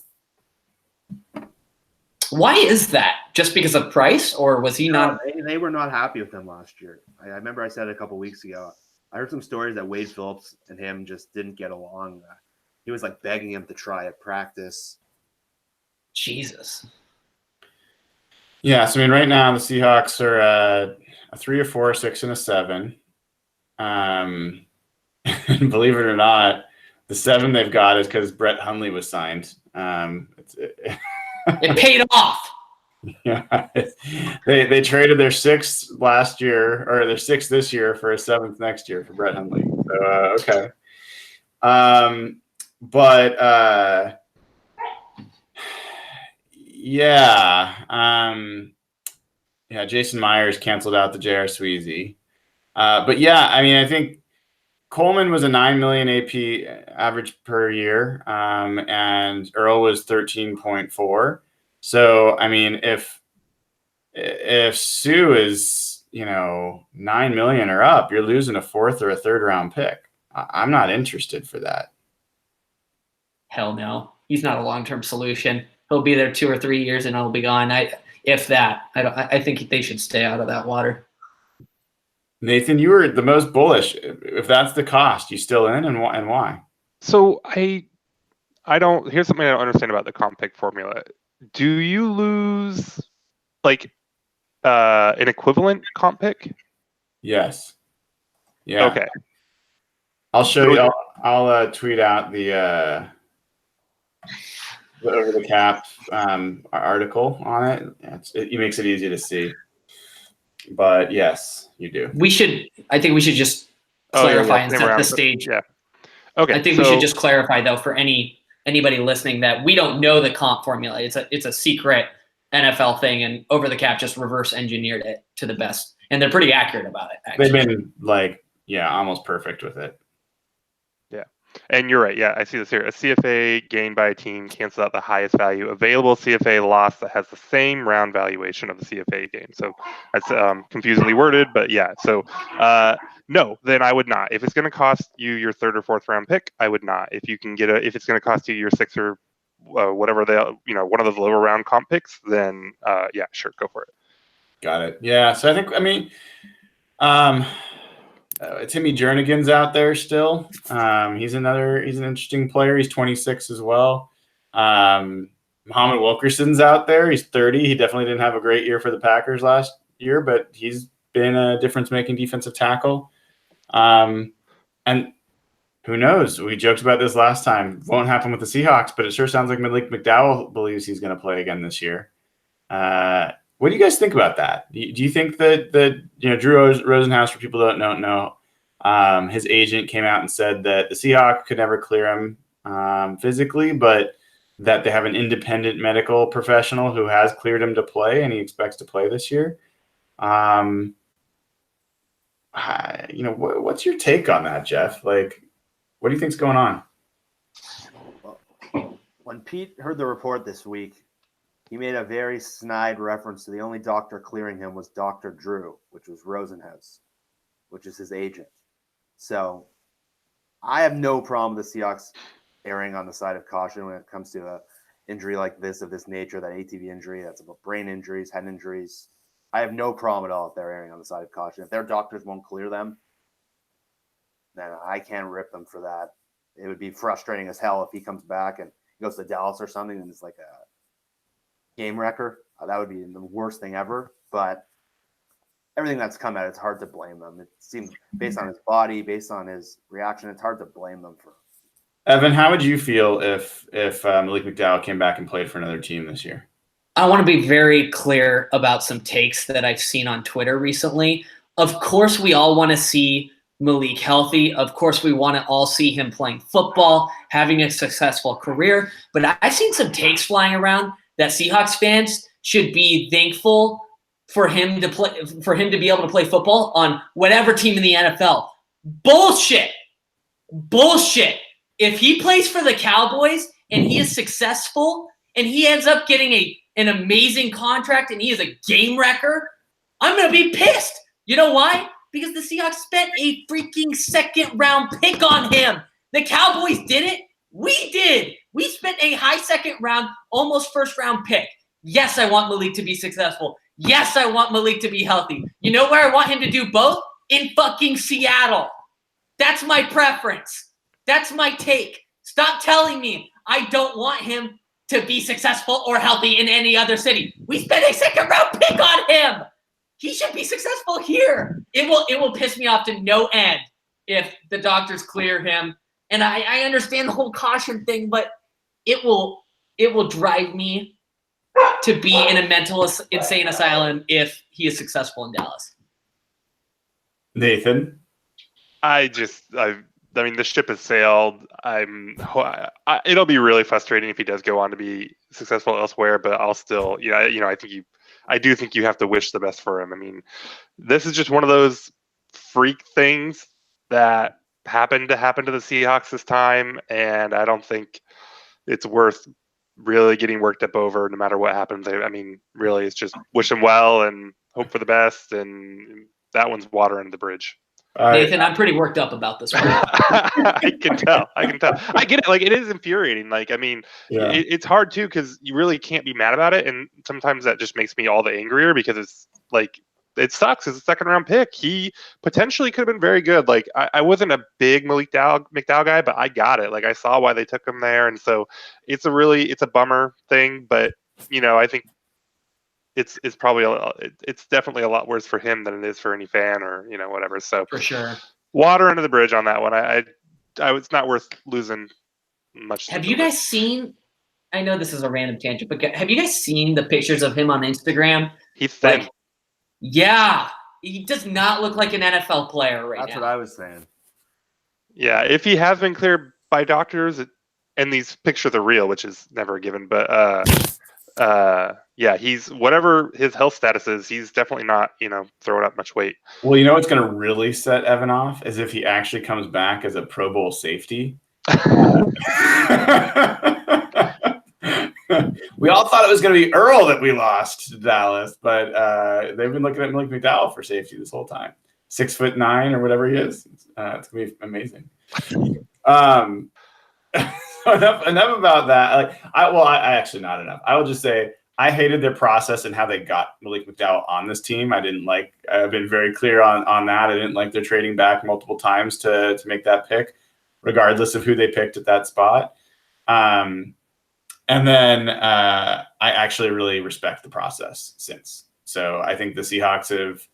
Why is that? Just because of price, or was he not? They were not happy with him last year. I remember I said it a couple weeks ago. I heard some stories that Wade Phillips and him just didn't get along. He was like begging him to try at practice. Jesus. Yeah, so I mean, right now the Seahawks are a 3 or 4, 6 and a 7. And believe it or not, the 7 they've got is because Brett Hundley was signed. It paid off. Yeah, they traded their 6th last year, or their 6th this year, for a 7th next year for Brett Hundley. So okay, but yeah, Jason Myers canceled out the J.R. Sweezy. But yeah, I mean, I think Coleman was a 9 million AP average per year, and Earl was 13.4. So, I mean, if Sue is, 9 million or up, you're losing a 4th or a 3rd round pick. I'm not interested for that. Hell no. He's not a long-term solution. He'll be there 2 or 3 years and he'll be gone. I think they should stay out of that water. Nathan, you were the most bullish. If that's the cost, you still in, and why? So I don't. Here's something I don't understand about the comp pick formula. Do you lose like an equivalent comp pick? Yes. Yeah. Okay. I'll show you. I'll tweet out the over the cap article on it. It makes it easy to see. But yes, you do. I think we should just clarify and set the stage. Yeah. Okay. I think we should just clarify though for anybody listening that we don't know the comp formula. It's a secret NFL thing, and Over the Cap just reverse engineered it to the best, and they're pretty accurate about it. Actually. They've been almost perfect with it. Yeah, and you're right. Yeah, I see this here. A CFA gained by a team cancels out the highest value available CFA loss that has the same round valuation of the CFA gain. So that's confusingly worded, but yeah. So no, then I would not. If it's going to cost you your 3rd or 4th round pick, I would not. If you can if it's going to cost you your 6th or whatever one of those lower round comp picks, then yeah, sure, go for it. Got it. Yeah. So I think, Timmy Jernigan's out there still. He's an interesting player. He's 26 as well. Muhammad Wilkerson's out there. He's 30. He definitely didn't have a great year for the Packers last year, but he's been a difference-making defensive tackle. And who knows? We joked about this last time. Won't happen with the Seahawks, but it sure sounds like Malik McDowell believes he's going to play again this year. What do you guys think about that? Do you think that Drew Rosenhaus, for people that don't know, his agent came out and said that the Seahawks could never clear him physically, but that they have an independent medical professional who has cleared him to play, and he expects to play this year. What's your take on that, Jeff? Like, what do you think's going on? Well, when Pete heard the report this week, he made a very snide reference to the only doctor clearing him was Dr. Drew, which was Rosenhaus, which is his agent. So I have no problem with the Seahawks erring on the side of caution when it comes to an injury like this, of this nature, that ATV injury, that's about brain injuries, head injuries. I have no problem at all if they're erring on the side of caution. If their doctors won't clear them, then I can't rip them for that. It would be frustrating as hell if he comes back and goes to Dallas or something and it's like a game wrecker. That would be the worst thing ever. But everything that's come out, it's hard to blame them. It seems based on his body, based on his reaction, it's hard to blame them for. Evan, how would you feel if Malik McDowell came back and played for another team this year? I want to be very clear about some takes that I've seen on Twitter recently. Of course, we all want to see Malik healthy. Of course, we want to all see him playing football, having a successful career. But I've seen some takes flying around that Seahawks fans should be thankful for him to be able to play football on whatever team in the NFL. Bullshit. If he plays for the Cowboys and he is successful and he ends up getting an amazing contract and he is a game wrecker, I'm going to be pissed. You know why? Because the Seahawks spent a freaking second-round pick on him. The Cowboys didn't. We did. We spent a high second-round, almost first-round pick. Yes, I want Malik to be successful. Yes, I want Malik to be healthy. You know where I want him to do both? In fucking Seattle. That's my preference. That's my take. Stop telling me I don't want him to be successful or healthy in any other city. We spent a second-round pick on him. He should be successful here. It will piss me off to no end if the doctors clear him. And I understand the whole caution thing, but it will drive me to be in a mental insane asylum if he is successful in Dallas. Nathan? I mean, the ship has sailed. It'll be really frustrating if he does go on to be successful elsewhere, but I'll still, I do think you have to wish the best for him. I mean, this is just one of those freak things that happened to the Seahawks this time, and I don't think it's worth really getting worked up over no matter what happens. I mean, really, it's just wish him well and hope for the best, and that one's water under the bridge. Nathan, I'm pretty worked up about this one. I can tell. I get it. Like, it is infuriating. Like, I mean, it's hard too because you really can't be mad about it, and sometimes that just makes me all the angrier because it's like it sucks. It's a second-round pick. He potentially could have been very good. Like, I wasn't a big McDowell guy, but I got it. Like, I saw why they took him there, and so it's a bummer thing. But I think it's probably it's definitely a lot worse for him than it is for any fan or whatever. So for sure, water under the bridge on that one. It's not worth losing much. Have you guys seen? I know this is a random tangent, but have you guys seen the pictures of him on Instagram? He's thin. Yeah, he does not look like an NFL player right now. That's what I was saying. Yeah, if he has been cleared by doctors, and these pictures are real, which is never a given, but yeah, he's whatever his health status is, he's definitely not, throwing up much weight. Well, what's going to really set Evan off is if he actually comes back as a Pro Bowl safety. We all thought it was going to be Earl that we lost to Dallas, but they've been looking at Malik McDowell for safety this whole time. 6'9" or whatever he is. It's going to be amazing. Enough about that. I actually not enough. I will just say I hated their process and how they got Malik McDowell on this team. I've been very clear on that. I didn't like their trading back multiple times to make that pick, regardless of who they picked at that spot. And then I actually really respect the process since. So I think the Seahawks have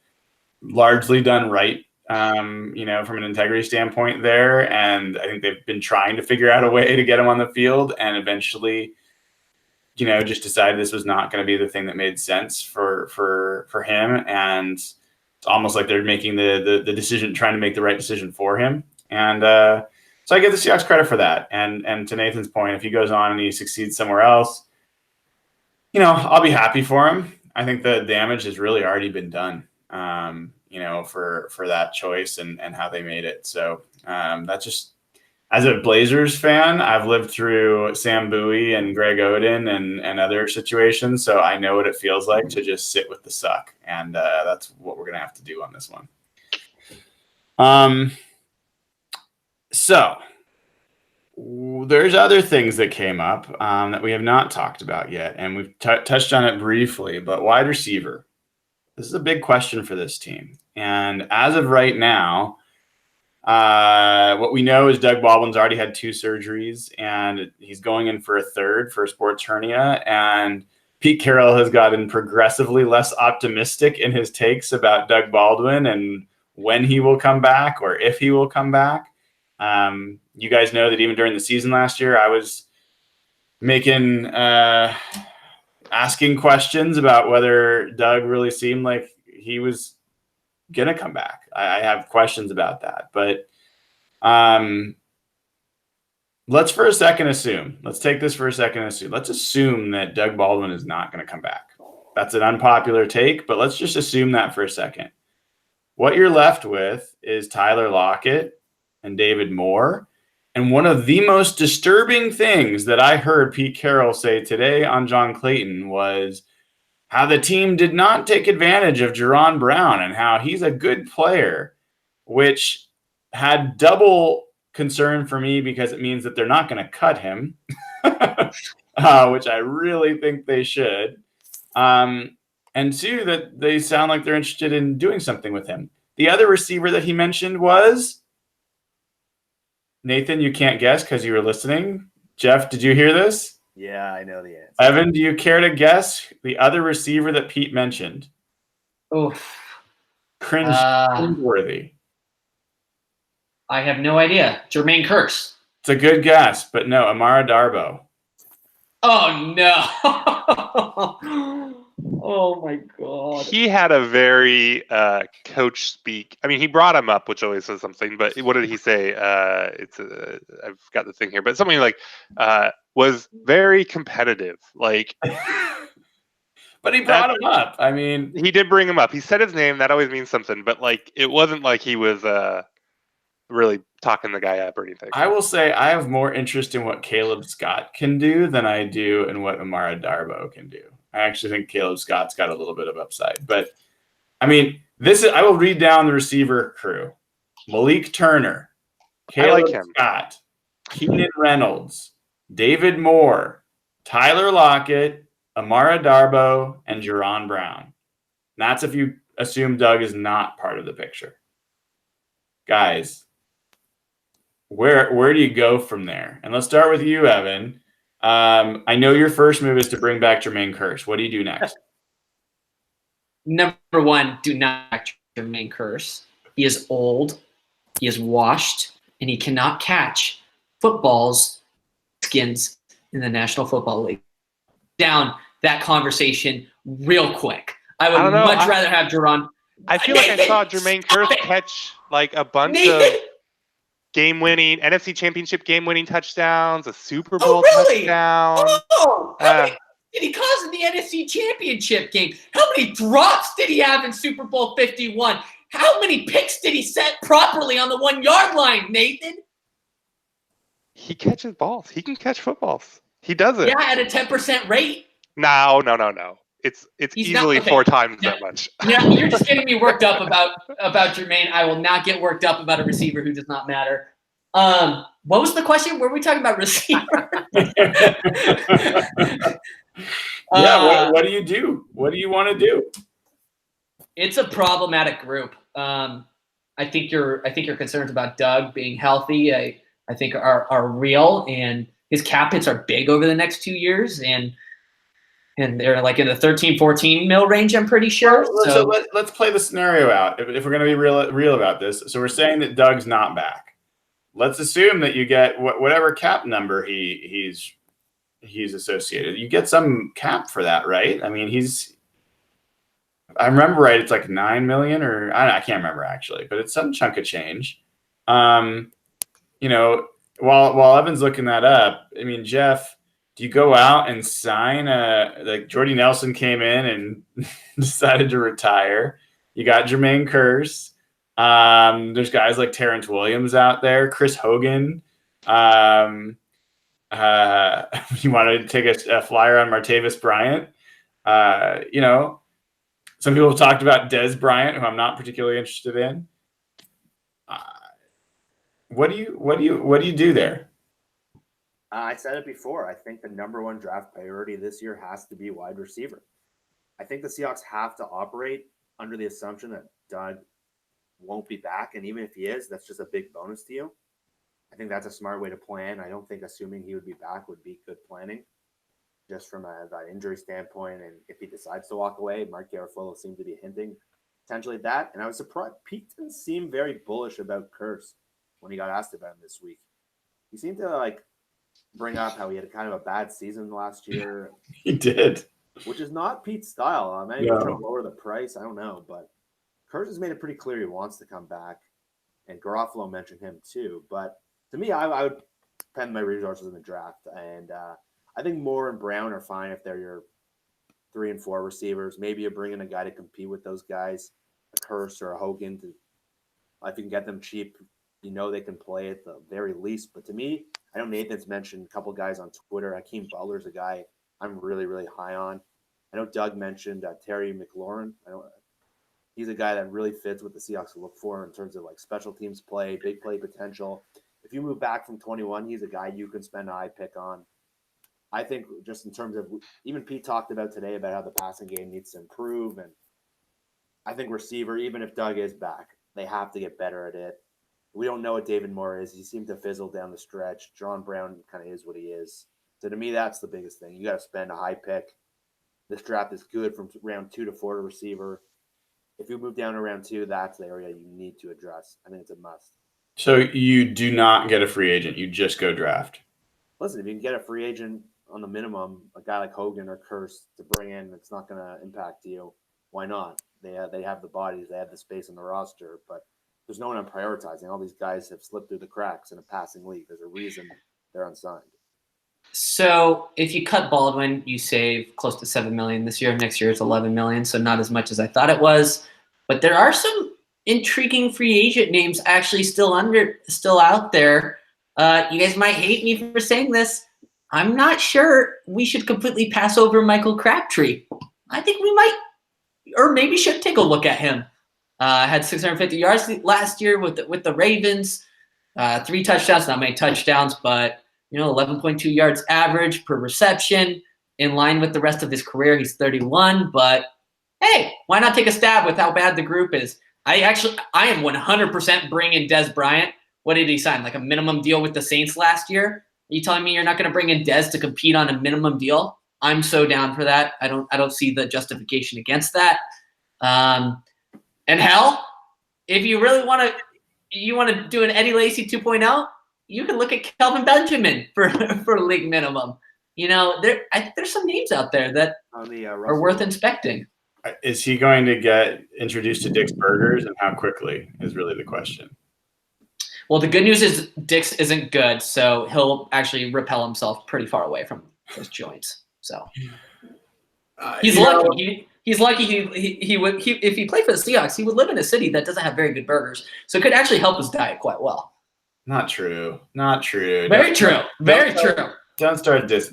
largely done right, from an integrity standpoint there. And I think they've been trying to figure out a way to get him on the field and eventually, just decided this was not going to be the thing that made sense for him. And it's almost like they're making the decision, trying to make the right decision for him. And so I give the Seahawks credit for that. And to Nathan's point, if he goes on and he succeeds somewhere else, I'll be happy for him. I think the damage has really already been done, for that choice and how they made it. So that's just, as a Blazers fan, I've lived through Sam Bowie and Greg Oden and other situations. So I know what it feels like to just sit with the suck. And that's what we're going to have to do on this one. So there's other things that came up that we have not talked about yet, and we've touched on it briefly, but wide receiver. This is a big question for this team. And as of right now, what we know is Doug Baldwin's already had 2 surgeries, and he's going in for a third for a sports hernia. And Pete Carroll has gotten progressively less optimistic in his takes about Doug Baldwin and when he will come back or if he will come back. You guys know that even during the season last year, I was making asking questions about whether Doug really seemed like he was gonna come back. I have questions about that, but let's for a second assume. Let's take this for a second and assume. Let's assume that Doug Baldwin is not going to come back. That's an unpopular take, but let's just assume that for a second. What you're left with is Tyler Lockett and David Moore. And one of the most disturbing things that I heard Pete Carroll say today on John Clayton was how the team did not take advantage of Jerron Brown and how he's a good player, which had double concern for me because it means that they're not going to cut him, which I really think they should. And two, that they sound like they're interested in doing something with him. The other receiver that he mentioned was Nathan. You can't guess because you were listening. Jeff, did you hear this? Yeah, I know the answer. Evan, do you care to guess the other receiver that Pete mentioned? Oh, cringe-worthy. I have no idea. Jermaine Kearse. It's a good guess, but no, Amara Darboh. Oh, no. Oh, my God. He had a very coach speak. I mean, he brought him up, which always says something, but what did he say? I've got the thing here, but something like was very competitive. Like, but he brought him up. I mean, he did bring him up. He said his name. That always means something, but like, it wasn't like he was really talking the guy up or anything. I will say I have more interest in what Caleb Scott can do than I do in what Amara Darboh can do. I actually think Caleb Scott's got a little bit of upside. But, I mean, I will read down the receiver crew. Malik Turner, Caleb Scott, Keenan Reynolds, David Moore, Tyler Lockett, Amara Darboh, and Jerron Brown. And that's if you assume Doug is not part of the picture. Guys, where do you go from there? And let's start with you, Evan. I know your first move is to bring back Jermaine Kearse. What do you do next? Number one, do not back Jermaine Kearse. He is old, he is washed, and he cannot catch footballs skins in the National Football League. Down that conversation real quick. I would much rather have Jerron. I feel like I saw Jermaine Kearse catch like a bunch of game-winning NFC Championship game-winning touchdowns, a Super Bowl touchdown. Oh, how many did he cause in the NFC Championship game? How many drops did he have in Super Bowl 51? How many picks did he set properly on the 1 yard line, Nathan? He catches balls. He can catch footballs. He does it. Yeah, at a 10% rate. No. It's easily 4 times that much. Yeah, you're just getting me worked up about Jermaine. I will not get worked up about a receiver who does not matter. What was the question? Were we talking about receiver? What do you do? What do you want to do? It's a problematic group. I think your concerns about Doug being healthy, I think are real, and his cap hits are big over the next 2 years, and they're like in the 13-14 mil range, I'm pretty sure. So let's play the scenario out. If we're going to be real about this, so we're saying that Doug's not back. Let's assume that you get whatever cap number he's associated. You get some cap for that, right? I mean, I remember right. It's like $9 million, or I can't remember actually, but it's some chunk of change. While Evan's looking that up, I mean, Jeff, do you go out and sign like Jordy Nelson came in and decided to retire? You got Jermaine Kearse. There's guys like Terrence Williams out there, Chris Hogan. You want to take a flyer on Martavis Bryant? Some people have talked about Dez Bryant, who I'm not particularly interested in. What do you do there? I said it before. I think the number one draft priority this year has to be wide receiver. I think the Seahawks have to operate under the assumption that Doug won't be back. And even if he is, that's just a big bonus to you. I think that's a smart way to plan. I don't think assuming he would be back would be good planning. just from an injury standpoint. And if he decides to walk away, Mark Garofalo seemed to be hinting potentially that. And I was surprised. Pete didn't seem very bullish about Curse when he got asked about him this week. He seemed to like bring up how he had kind of a bad season last year. He did. Which is not Pete's style. Maybe he's trying to lower the price. I don't know. But Curse has made it pretty clear he wants to come back. And Garofalo mentioned him too. But to me, I would spend my resources in the draft. And I think Moore and Brown are fine if they're your 3 and 4 receivers. Maybe you bring in a guy to compete with those guys, a Curse or a Hogan. If you can get them cheap, you know they can play at the very least. But to me, I know Nathan's mentioned a couple guys on Twitter. Hakeem Butler's a guy I'm really, really high on. I know Doug mentioned Terry McLaurin. He's a guy that really fits what the Seahawks look for in terms of like special teams play, big play potential. If you move back from 21, he's a guy you can spend a high pick on. I think just in terms of even Pete talked about today about how the passing game needs to improve. And I think receiver, even if Doug is back, they have to get better at it. We don't know what David Moore is. He seemed to fizzle down the stretch. John Brown kind of is what he is. So to me, that's the biggest thing. You got to spend a high pick. This draft is good from round 2 to 4 to receiver. If you move down to round 2, that's the area you need to address. I think it's a must. So you do not get a free agent. You just go draft. Listen, if you can get a free agent on the minimum, a guy like Hogan or Curse to bring in, it's not going to impact you. Why not? They have the bodies. They have the space on the roster. But there's no one I'm prioritizing. All these guys have slipped through the cracks in a passing league. There's a reason they're unsigned. So if you cut Baldwin, you save close to $7 million this year. Next year it's $11 million, so not as much as I thought it was. But there are some intriguing free agent names actually still out there. You guys might hate me for saying this. I'm not sure we should completely pass over Michael Crabtree. I think we might, or maybe should take a look at him. Had 650 yards last year with the Ravens. 3 touchdowns, not many touchdowns, but 11.2 yards average per reception, in line with the rest of his career. He's 31, but hey, why not take a stab with how bad the group is? I am 100% bringing Dez Bryant. What did he sign? Like a minimum deal with the Saints last year? Are you telling me you're not going to bring in Dez to compete on a minimum deal? I'm so down for that. I don't see the justification against that. And hell, if you really want to do an Eddie Lacy 2.0, you can look at Kelvin Benjamin for league minimum. There's some names out there that are worth inspecting. Is he going to get introduced to Dick's Burgers, and how quickly is really the question? Well, the good news is Dick's isn't good, so he'll actually repel himself pretty far away from his joints. So he's lucky. He's lucky he would if he played for the Seahawks, he would live in a city that doesn't have very good burgers, so it could actually help his diet quite well. Not true. Not true. Very true. Very true. Don't start this.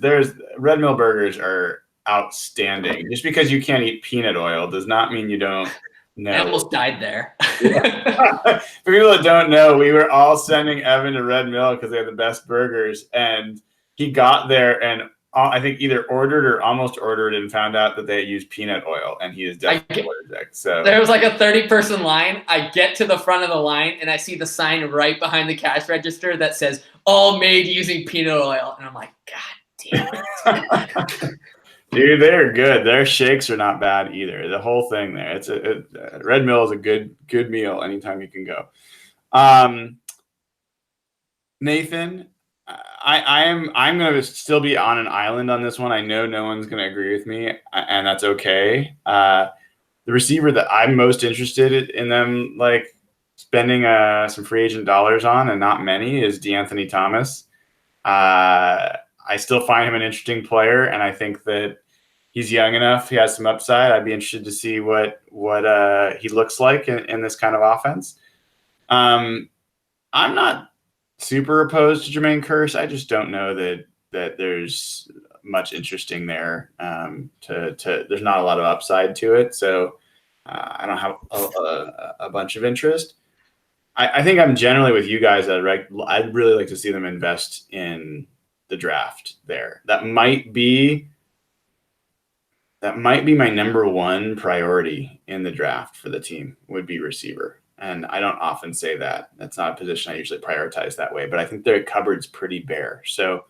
Red Mill burgers are outstanding. Just because you can't eat peanut oil does not mean you don't know. I almost died there. For people that don't know, we were all sending Evan to Red Mill because they had the best burgers, and he got there and I think either ordered or almost ordered and found out that they used peanut oil, and he is definitely allergic. So there was like a 30-person line. I get to the front of the line, and I see the sign right behind the cash register that says "all made using peanut oil," and I'm like, God damn it. Dude, they're good. Their shakes are not bad either. The whole thing there. Red Mill is a good meal anytime you can go. Nathan, I'm going to still be on an island on this one. I know no one's going to agree with me, and that's okay. The receiver that I'm most interested in them like spending some free agent dollars on, and not many, is DeAnthony Thomas. I still find him an interesting player, and I think that he's young enough. He has some upside. I'd be interested to see what he looks like in this kind of offense. I'm not super opposed to Jermaine Kearse. I just don't know that there's much interesting there. There's not a lot of upside to it, so I don't have a bunch of interest. I think I'm generally with you guys. I'd really like to see them invest in the draft there. That might be my number one priority in the draft for the team, would be receiver. And I don't often say that. That's not a position I usually prioritize that way, but I think their cupboard's pretty bare. So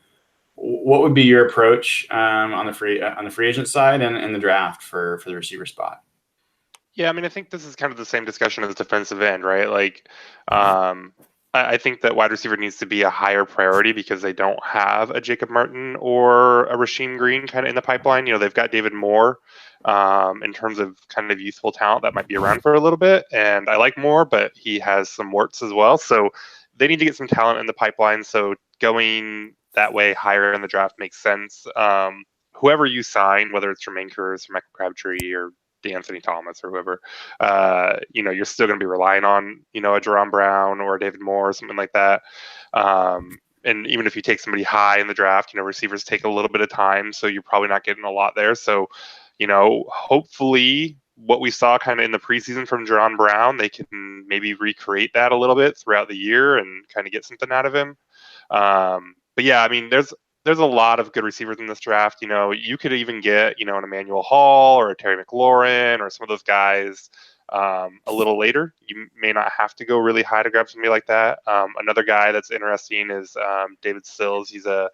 what would be your approach on the free agent side and the draft for the receiver spot? Yeah, I mean, I think this is kind of the same discussion as defensive end, right? Like, I think that wide receiver needs to be a higher priority because they don't have a Jacob Martin or a Rasheem Green kind of in the pipeline. You know, they've got David Moore in terms of kind of youthful talent that might be around for a little bit. And I like Moore, but he has some warts as well. So they need to get some talent in the pipeline. So going that way higher in the draft makes sense. Whoever you sign, whether it's Jermaine Kearse or Michael Crabtree or Anthony Thomas or whoever, you know, you're still going to be relying on, you know, a Jerome Brown or a David Moore or something like that. And even if you take somebody high in the draft, you know, receivers take a little bit of time, so you're probably not getting a lot there. So, you know, hopefully what we saw kind of in the preseason from Jerome Brown, they can maybe recreate that a little bit throughout the year and kind of get something out of him. But yeah, I mean, there's a lot of good receivers in this draft. You know, you could even get, you know, an Emmanuel Hall or a Terry McLaurin or some of those guys a little later. You may not have to go really high to grab somebody like that. Another guy that's interesting is David Sills. He's a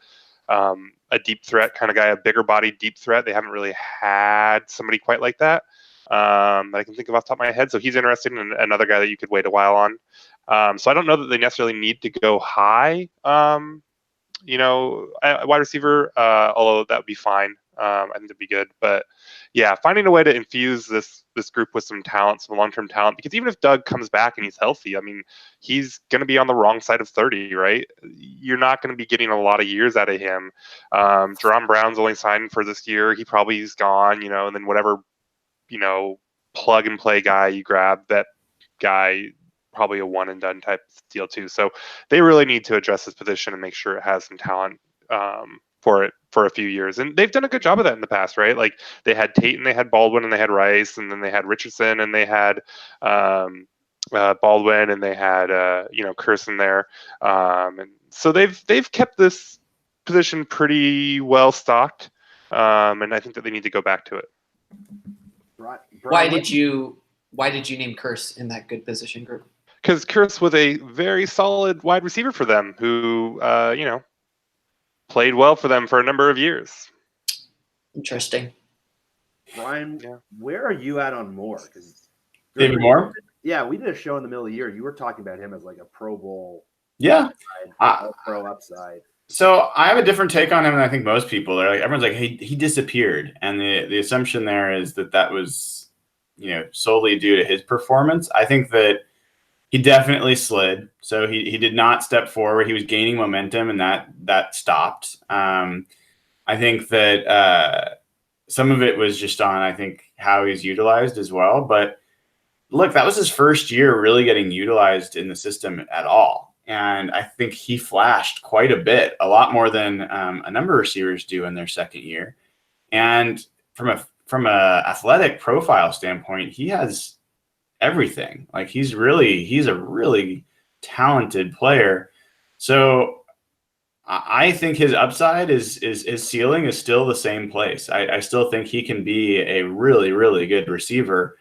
deep threat kind of guy, a bigger body deep threat. They haven't really had somebody quite like that that I can think of off the top of my head. So he's interesting and another guy that you could wait a while on. So I don't know that they necessarily need to go high. You know, a wide receiver, although that would be fine. I think that'd be good. But yeah, finding a way to infuse this group with some talent, some long-term talent, because even if Doug comes back and he's healthy, I mean, he's going to be on the wrong side of 30, right? You're not going to be getting a lot of years out of him. Jerome Brown's only signed for this year. He probably is gone, you know, and then whatever, you know, plug and play guy you grab, that guy probably a one and done type deal too. So they really need to address this position and make sure it has some talent for it for a few years. And they've done a good job of that in the past, right? Like they had Tate and they had Baldwin and they had Rice and then they had Richardson and they had Baldwin and they had you know, Kearse in there. And so they've kept this position pretty well stocked. And I think that they need to go back to it. Why did you name Kearse in that good position group? Because Kearse was a very solid wide receiver for them who, you know, played well for them for a number of years. Interesting. Brian, where are you at on Moore? Because David Moore? Yeah, we did a show in the middle of the year. You were talking about him as like a Pro Bowl. Yeah. Pro upside. So I have a different take on him than I think most people. They're like, everyone's like, hey, he disappeared. And the assumption there is that was, you know, solely due to his performance. I think that he definitely slid. So he did not step forward. He was gaining momentum, and that stopped. I think that some of it was just on, I think, how he's utilized as well. But look, that was his first year really getting utilized in the system at all. And I think he flashed quite a bit, a lot more than a number of receivers do in their second year. And from a athletic profile standpoint, he has everything. Like he's a really talented player. So I think his upside is his ceiling is still the same place. I still think he can be a really, really good receiver.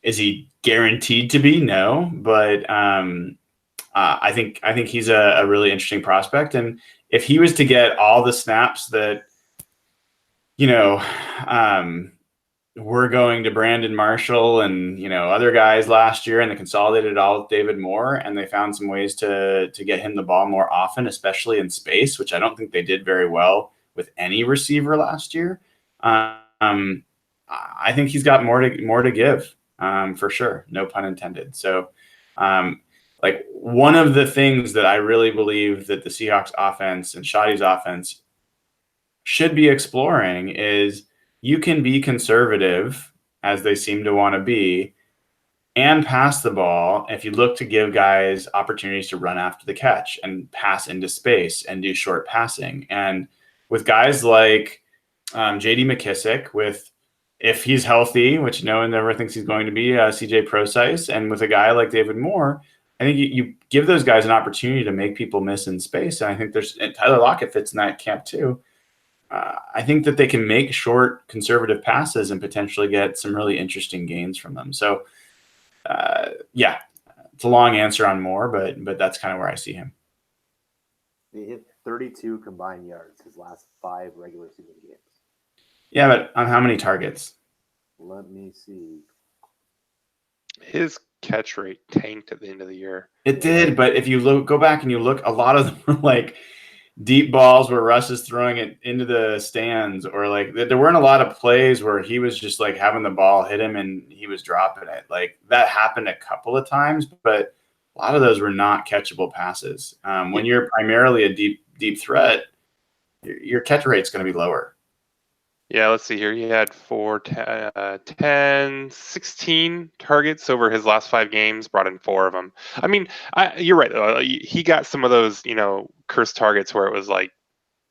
Is he guaranteed to be? No, but I think he's a really interesting prospect. And if he was to get all the snaps that, you know, we're going to Brandon Marshall and, you know, other guys last year, and they consolidated all with David Moore, and they found some ways to get him the ball more often, especially in space, which I don't think they did very well with any receiver last year. I think he's got more to give, for sure. No pun intended. So, like one of the things that I really believe that the Seahawks offense and Shoddy's offense should be exploring is you can be conservative, as they seem to want to be, and pass the ball if you look to give guys opportunities to run after the catch and pass into space and do short passing. And with guys like J.D. McKissick, if he's healthy, which no one ever thinks he's going to be, C.J. Prosise, and with a guy like David Moore, I think you give those guys an opportunity to make people miss in space. And I think Tyler Lockett fits in that camp too. I think that they can make short conservative passes and potentially get some really interesting gains from them. So, yeah, it's a long answer on Moore, but that's kind of where I see him. 32 combined yards his last 5 regular season games. Yeah, but on how many targets? Let me see. His catch rate tanked at the end of the year. It did, but if you go back and you look, a lot of them were like deep balls where Russ is throwing it into the stands, or like there weren't a lot of plays where he was just like having the ball hit him and he was dropping it. Like that happened a couple of times, but a lot of those were not catchable passes. When you're primarily a deep threat, your catch rate's going to be lower. Yeah, let's see here. He had 16 targets over his last 5 games, brought in 4 of them. I mean, you're right, though. He got some of those, cursed targets where it was like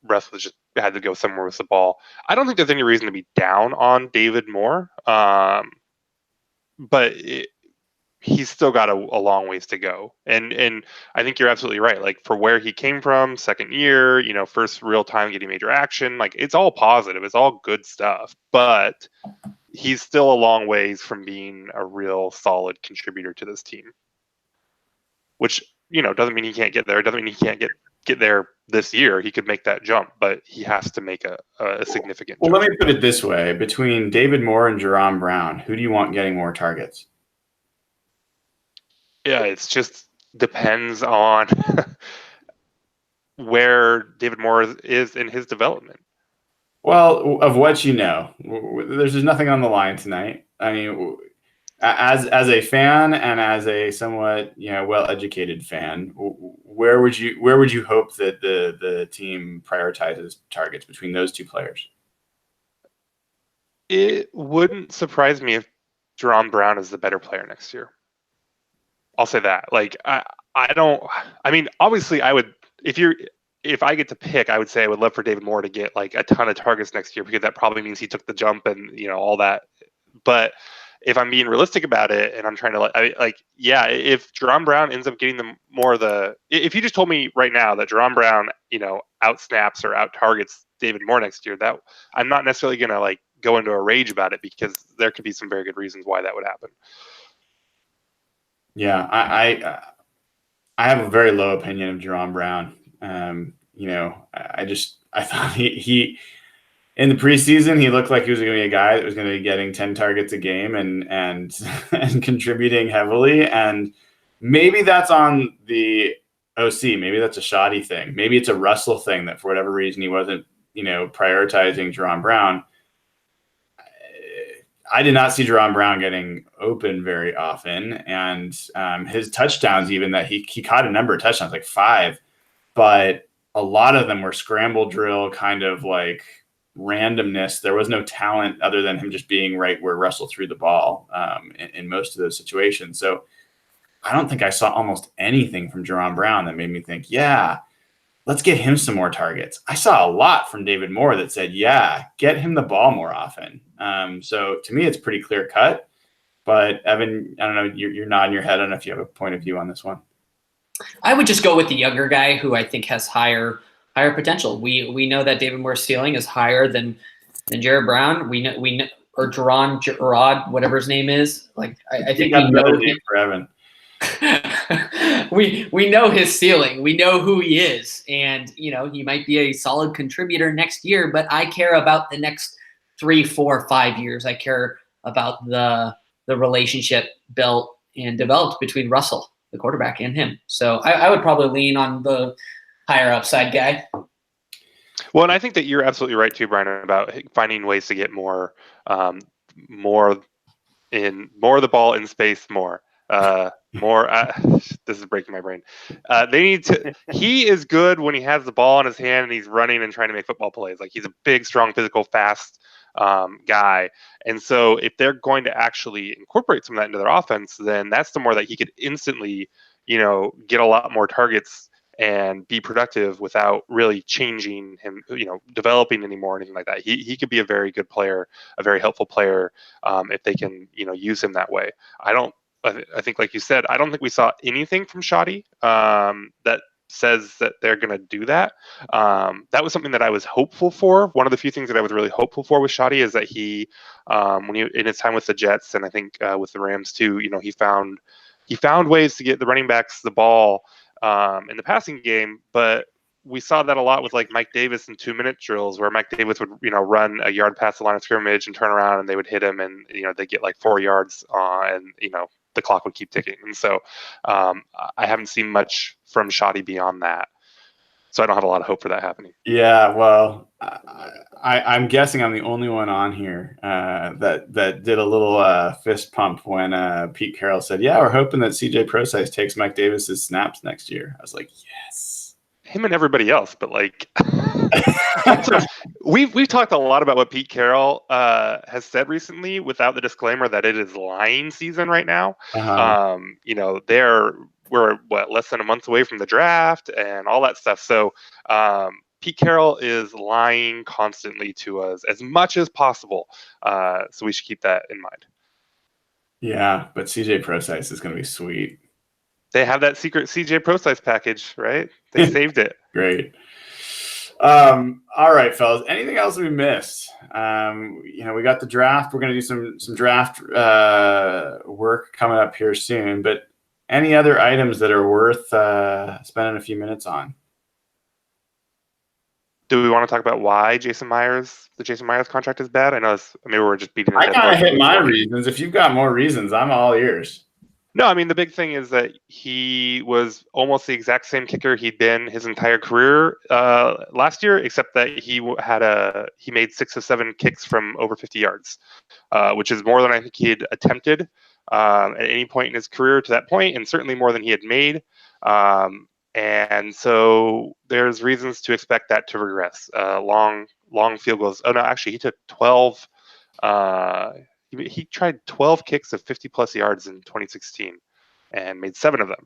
Russ was just had to go somewhere with the ball. I don't think there's any reason to be down on David Moore, but he's still got a long ways to go. And I think you're absolutely right. Like for where he came from, second year, first real time getting major action, like it's all positive. It's all good stuff. But he's still a long ways from being a real solid contributor to this team. Which, doesn't mean he can't get there. It doesn't mean he can't get there this year. He could make that jump, but he has to make a significant jump. Well, let me put it this way. Between David Moore and Jerome Brown, who do you want getting more targets? Yeah, it's just depends on where David Moore is in his development. Well, of what there's just nothing on the line tonight. I mean, as a fan and as a somewhat well-educated fan, where would you hope that the team prioritizes targets between those two players? It wouldn't surprise me if Jerome Brown is the better player next year. I'll say that. Like obviously I would, if I get to pick, I would say I would love for David Moore to get like a ton of targets next year, because that probably means he took the jump and all that. But if I'm being realistic about it and I'm trying to if Jerome Brown ends up getting if you just told me right now that Jerome Brown, out snaps or out targets David Moore next year, that I'm not necessarily going to go into a rage about it, because there could be some very good reasons why that would happen. Yeah, I have a very low opinion of Jerome Brown. I thought he in the preseason, he looked like he was going to be a guy that was going to be getting 10 targets a game and contributing heavily. And maybe that's on the OC. Maybe that's a shoddy thing. Maybe it's a Russell thing that for whatever reason he wasn't, prioritizing Jerome Brown. I did not see Jerome Brown getting open very often, and his touchdowns, even that he caught a number of touchdowns, like 5, but a lot of them were scramble drill kind of like randomness. There was no talent other than him just being right where Russell threw the ball in most of those situations. So I don't think I saw almost anything from Jerome Brown that made me think, yeah, let's get him some more targets. I saw a lot from David Moore that said, yeah, get him the ball more often. So to me, it's pretty clear cut. But Evan, I don't know, you're nodding your head. I don't know if you have a point of view on this one. I would just go with the younger guy who I think has higher potential. We know that David Moore's ceiling is higher than Jared Brown. We know or Gerard, whatever his name is. Like I think we know name for Evan. we know his ceiling. We know who he is, and he might be a solid contributor next year. But I care about the next 3, 4, 5 years. I care about the relationship built and developed between Russell, the quarterback, and him. So I would probably lean on the higher upside guy. Well, and I think that you're absolutely right too, Brian, about finding ways to get more of the ball in space more. This is breaking my brain. They need to. He is good when he has the ball in his hand and he's running and trying to make football plays. Like he's a big, strong, physical, fast guy. And so if they're going to actually incorporate some of that into their offense, then that's the more that he could instantly, get a lot more targets and be productive without really changing him, developing anymore or anything like that. He could be a very good player, a very helpful player, if they can, use him that way. I think, like you said, I don't think we saw anything from Shoddy that says that they're going to do that. That was something that I was hopeful for. One of the few things that I was really hopeful for with Shoddy is that he, in his time with the Jets, and I think with the Rams too, he found ways to get the running backs the ball in the passing game, but we saw that a lot with like Mike Davis in 2-minute drills, where Mike Davis would run a yard past the line of scrimmage and turn around and they would hit him, and they get like 4 yards, and the clock would keep ticking. And so I haven't seen much from Shoddy beyond that. So I don't have a lot of hope for that happening. Yeah, well, I'm guessing I'm the only one on here that did a little fist pump when Pete Carroll said, "Yeah, we're hoping that CJ Prosise takes Mike Davis's snaps next year." I was like, "Yes." Him and everybody else, but like, we've talked a lot about what Pete Carroll has said recently, without the disclaimer that it is lying season right now. Uh-huh. We're less than a month away from the draft and all that stuff. So Pete Carroll is lying constantly to us as much as possible. So we should keep that in mind. Yeah, but CJ Prosise is going to be sweet. They have that secret CJ Prosise package, right? They saved it. Great. All right, fellas. Anything else we missed? We got the draft. We're going to do some draft work coming up here soon. But any other items that are worth spending a few minutes on? Do we want to talk about why the Jason Myers contract is bad? I know maybe we're just beating. I kind of hit my reasons. If you've got more reasons, I'm all ears. No, I mean, the big thing is that he was almost the exact same kicker he'd been his entire career last year, except that he made 6 of 7 kicks from over 50 yards, which is more than I think he had attempted at any point in his career to that point, and certainly more than he had made. And so there's reasons to expect that to regress. Long field goals. Oh no, actually, he took 12. He tried 12 kicks of 50-plus yards in 2016 and made 7 of them.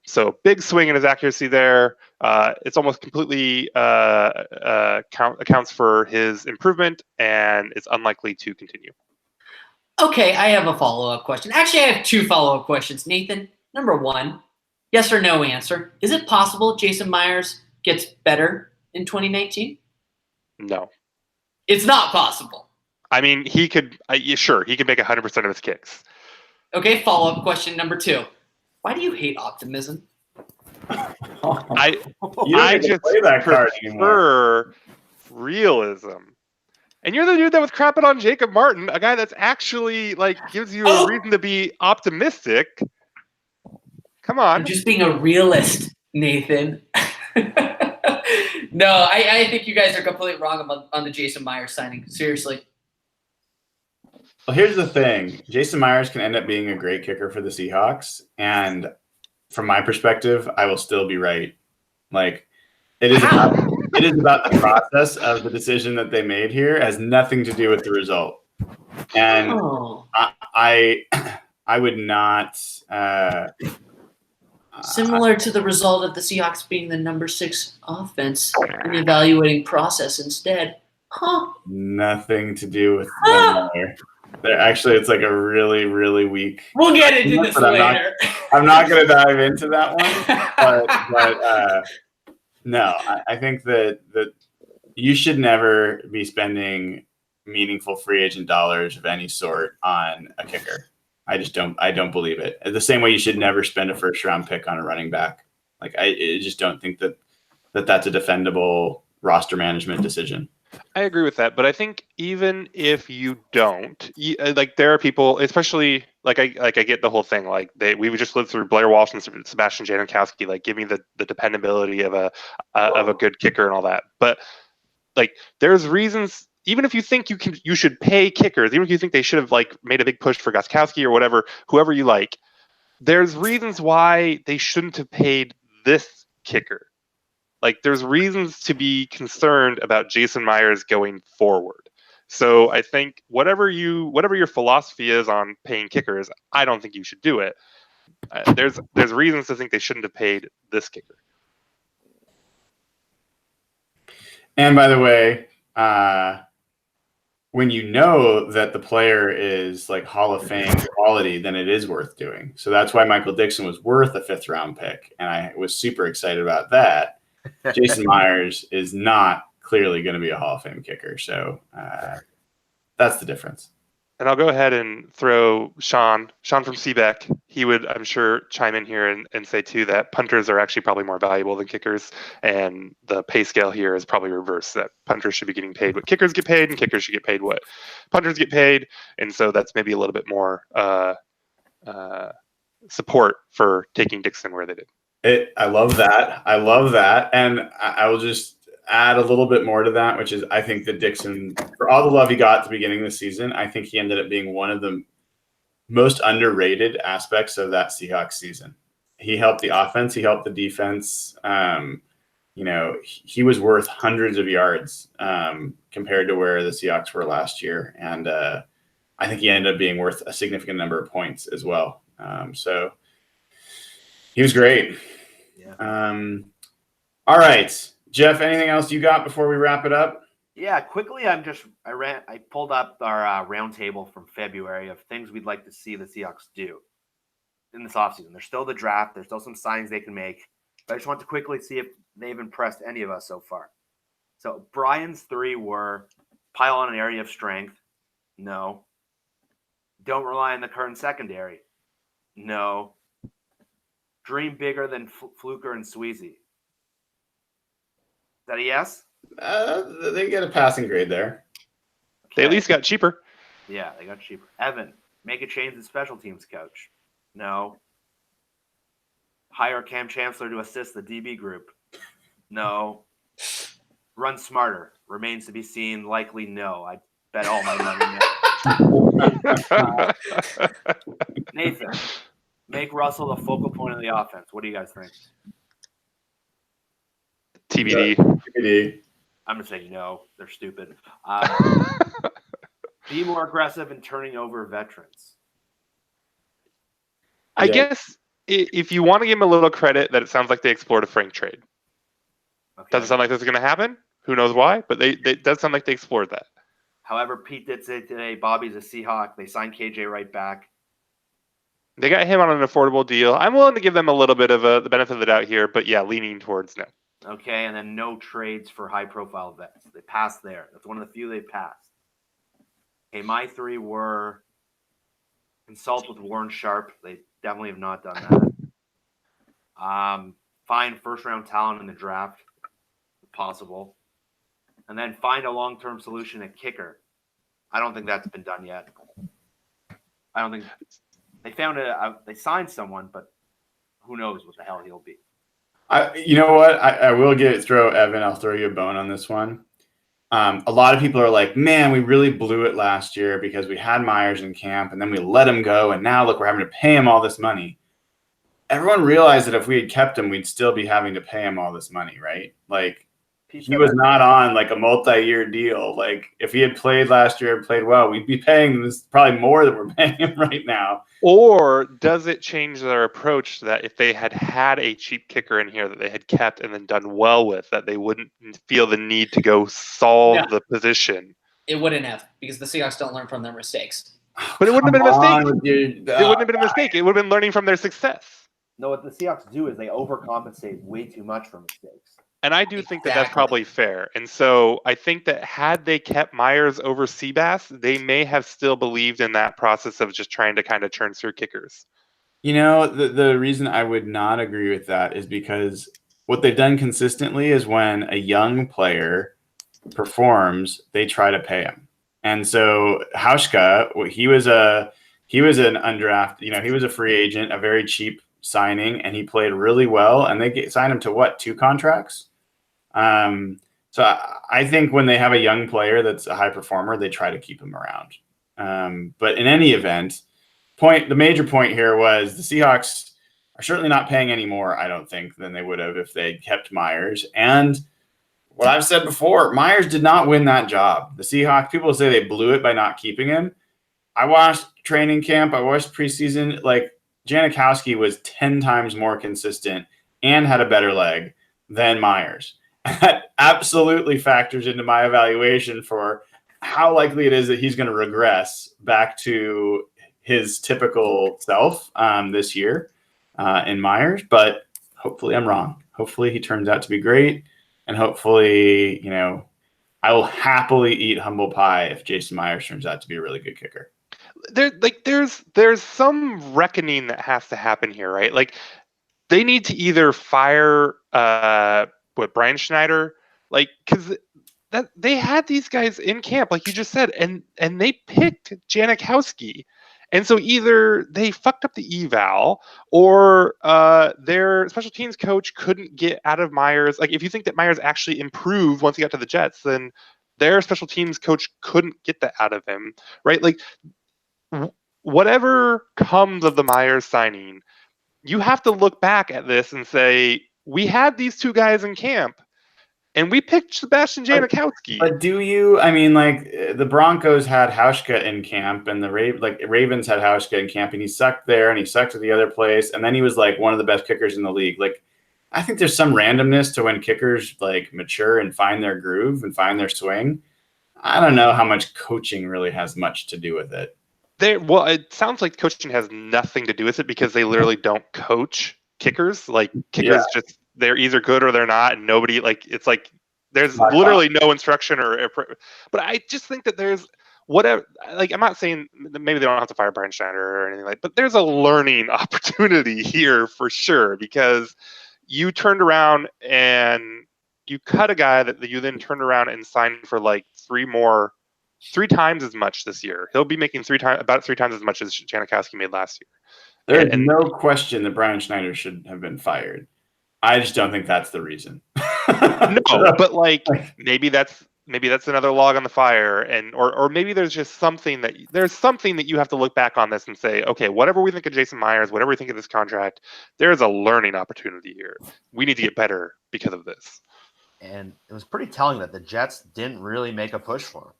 So big swing in his accuracy there. It's almost completely accounts for his improvement, and it's unlikely to continue. Okay, I have a follow-up question. Actually, I have 2 follow-up questions. Nathan, number 1, yes or no answer. Is it possible Jason Myers gets better in 2019? No. It's not possible. I mean, he could, sure, he could make 100% of his kicks. Okay, follow-up question number 2. Why do you hate optimism? I just prefer realism. And you're the dude that was crapping on Jacob Martin, a guy that's actually gives you a reason to be optimistic. Come on. I'm just being a realist, Nathan. No, I think you guys are completely wrong on the Jason Myers signing. Seriously. Well, here's the thing. Jason Myers can end up being a great kicker for the Seahawks. And from my perspective, I will still be right. It is about the process of the decision that they made here. It has nothing to do with the result. And I would not similar to the result of the Seahawks being the number 6 offense and evaluating process instead. Nothing to do with them there. Actually, it's a really, really weak. We'll get into this later. I'm not going to dive into that one, but no, I think that you should never be spending meaningful free agent dollars of any sort on a kicker. I don't believe it. The same way you should never spend a first-round pick on a running back. I just don't think that's a defendable roster management decision. I agree with that, but I think even if you don't, there are people, especially I get the whole thing. We just lived through Blair Walsh and Sebastian Janikowski. Give me the dependability of a good kicker and all that. But there's reasons. Even if you think you should pay kickers, even if you think they should have made a big push for Gostkowski or whatever, whoever you like, there's reasons why they shouldn't have paid this kicker. There's reasons to be concerned about Jason Myers going forward. So I think whatever your philosophy is on paying kickers, I don't think you should do it. There's reasons to think they shouldn't have paid this kicker. And by the way, when you know that the player is Hall of Fame quality, then it is worth doing. So that's why Michael Dixon was worth a 5th-round pick, and I was super excited about that. Jason Myers is not clearly going to be a Hall of Fame kicker, so that's the difference. And I'll go ahead and throw Sean from CBEC. He would, I'm sure, chime in here and say, too, that punters are actually probably more valuable than kickers. And the pay scale here is probably reversed, that punters should be getting paid what kickers get paid, and kickers should get paid what punters get paid. And so that's maybe a little bit more support for taking Dixon where they did. I love that. And I will just add a little bit more to that, which is I think that Dixon, for all the love he got at the beginning of the season, I think he ended up being one of the most underrated aspects of that Seahawks season. He helped the offense. He helped the defense. He was worth hundreds of yards compared to where the Seahawks were last year. And I think he ended up being worth a significant number of points as well. So he was great. Yeah. All right. Jeff, anything else you got before we wrap it up? Yeah, quickly, I pulled up our roundtable from February of things we'd like to see the Seahawks do in this offseason. There's still the draft. There's still some signs they can make. But I just want to quickly see if they've impressed any of us so far. So Brian's 3 were pile on an area of strength. No. Don't rely on the current secondary. No. Dream bigger than Fluker and Sweezy. Is that a yes? They get a passing grade there. Okay. They at least got cheaper. Yeah, they got cheaper. Evan, make a change in special teams coach. No. Hire Cam Chancellor to assist the DB group. No. Run smarter. Remains to be seen. Likely no. I bet all my money no. Nathan, make Russell the focal point of the offense. What do you guys think? TBD. I'm going to say no. They're stupid. Be more aggressive in turning over veterans. I guess if you want to give him a little credit that it sounds like they explored a Frank trade. Okay. Doesn't sound like this is going to happen. Who knows why? But it does sound like they explored that. However, Pete did say today, Bobby's a Seahawk. They signed KJ right back. They got him on an affordable deal. I'm willing to give them a little bit of the benefit of the doubt here, but yeah, leaning towards no. Okay, and then no trades for high-profile vets. They passed there. That's one of the few they passed. Okay, my 3 were consult with Warren Sharp. They definitely have not done that. Find first-round talent in the draft, if possible. And then find a long-term solution at kicker. I don't think that's been done yet. I don't think they found they signed someone, but who knows what the hell he'll be. You know what? I will throw Evan. I'll throw you a bone on this one. A lot of people are like, man, we really blew it last year because we had Myers in camp and then we let him go. And now look, we're having to pay him all this money. Everyone realized that if we had kept him, we'd still be having to pay him all this money, right? Like he was not on like a multi-year deal. Like if he had played last year and played well, we'd be paying him probably more than we're paying him right now. Or does it change their approach that if they had a cheap kicker in here that they had kept and then done well with, that they wouldn't feel the need to go solve the position? It wouldn't have, because the Seahawks don't learn from their mistakes. But it wouldn't have been a mistake. It wouldn't have been a mistake. It would have been learning from their success. No, what the Seahawks do is they overcompensate way too much for mistakes. And I do think that that's probably fair. And so I think that had they kept Myers over Seabass, they may have still believed in that process of just trying to kind of churn through kickers. You know, the reason I would not agree with that is because what they've done consistently is when a young player performs, they try to pay him. And so Hauschka, he was an undrafted, he was a free agent, a very cheap signing, and he played really well. And they signed him to what, 2 contracts? So I think when they have a young player that's a high performer, they try to keep him around. But in any event, the major point here was the Seahawks are certainly not paying any more, I don't think, than they would have if they'd kept Myers. And what I've said before, Myers did not win that job. The Seahawks, people say they blew it by not keeping him. I watched training camp. I watched preseason. Like, Janikowski was 10 times more consistent and had a better leg than Myers. That absolutely factors into my evaluation for how likely it is that he's going to regress back to his typical self this year in Myers. But hopefully I'm wrong. Hopefully he turns out to be great. And hopefully, I will happily eat humble pie if Jason Myers turns out to be a really good kicker. there's some reckoning that has to happen here, right? Like they need to either fire Brian Schneider, like because that they had these guys in camp, like you just said, and they picked Janikowski. And so either they fucked up the eval or their special teams coach couldn't get out of Myers. Like if you think that Myers actually improved once he got to the Jets, then their special teams coach couldn't get that out of him, right? Like whatever comes of the Myers signing, you have to look back at this and say, we had these two guys in camp and we picked Sebastian Janikowski. But do you? I mean, like the Broncos had Hauschka in camp, and the Ravens had Hauschka in camp, and he sucked there, and he sucked at the other place, and then he was like one of the best kickers in the league. Like, I think there's some randomness to when kickers like mature and find their groove and find their swing. I don't know how much coaching really has much to do with it. Well, it sounds like coaching has nothing to do with it because they literally don't coach kickers. Like kickers just they're either good or they're not, and nobody like it's like there's literally no instruction but I just think that there's whatever. Like I'm not saying that maybe they don't have to fire Brian Schneider or anything like, but there's a learning opportunity here for sure because you turned around and you cut a guy that you then turned around and signed for like three times as much this year. He'll be making about three times as much as Janikowski made last year. There's no question that Brian Schneider should have been fired. I just don't think that's the reason. No, but like maybe that's another log on the fire, or maybe there's just something that you have to look back on this and say, okay, whatever we think of Jason Myers, whatever we think of this contract, there's a learning opportunity here. We need to get better because of this. And it was pretty telling that the Jets didn't really make a push for him.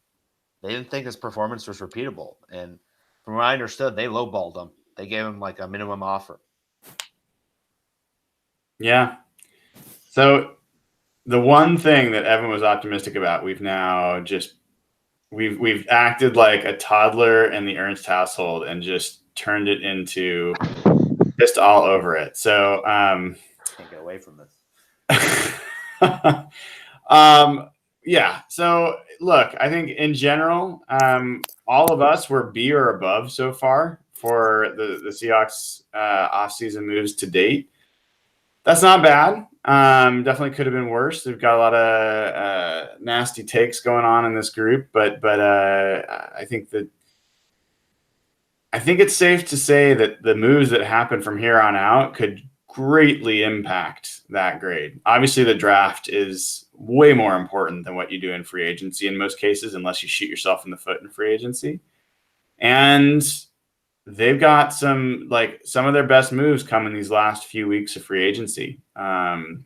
They didn't think his performance was repeatable. And from what I understood, they lowballed him. They gave him like a minimum offer. Yeah. So the one thing that Evan was optimistic about, we've acted like a toddler in the Ernst household and just turned it into just all over it. So can't get away from this. Yeah. So look, I think in general, all of us were B or above so far for the Seahawks offseason moves to date. That's not bad. Definitely could have been worse. They've got a lot of nasty takes going on in this group, but I think it's safe to say that the moves that happen from here on out could greatly impact that grade. Obviously, the draft is way more important than what you do in free agency in most cases, unless you shoot yourself in the foot in free agency. And they've got some of their best moves come in these last few weeks of free agency. And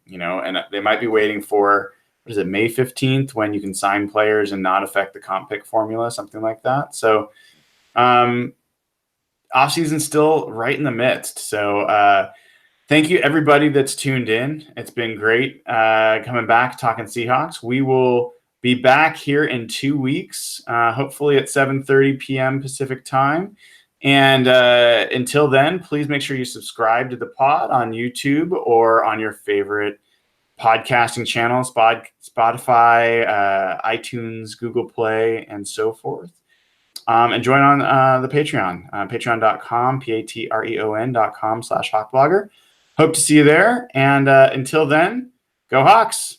they might be waiting for, May 15th when you can sign players and not affect the comp pick formula, something like that. So offseason's still right in the midst. So thank you, everybody that's tuned in. It's been great coming back, talking Seahawks. We will be back here in 2 weeks, hopefully at 7:30 p.m. Pacific time. And until then, please make sure you subscribe to the pod on YouTube or on your favorite podcasting channel, Spotify, iTunes, Google Play, and so forth. And join on the Patreon, patreon.com, patreon.com/hawkblogger. Hope to see you there. And until then, go Hawks.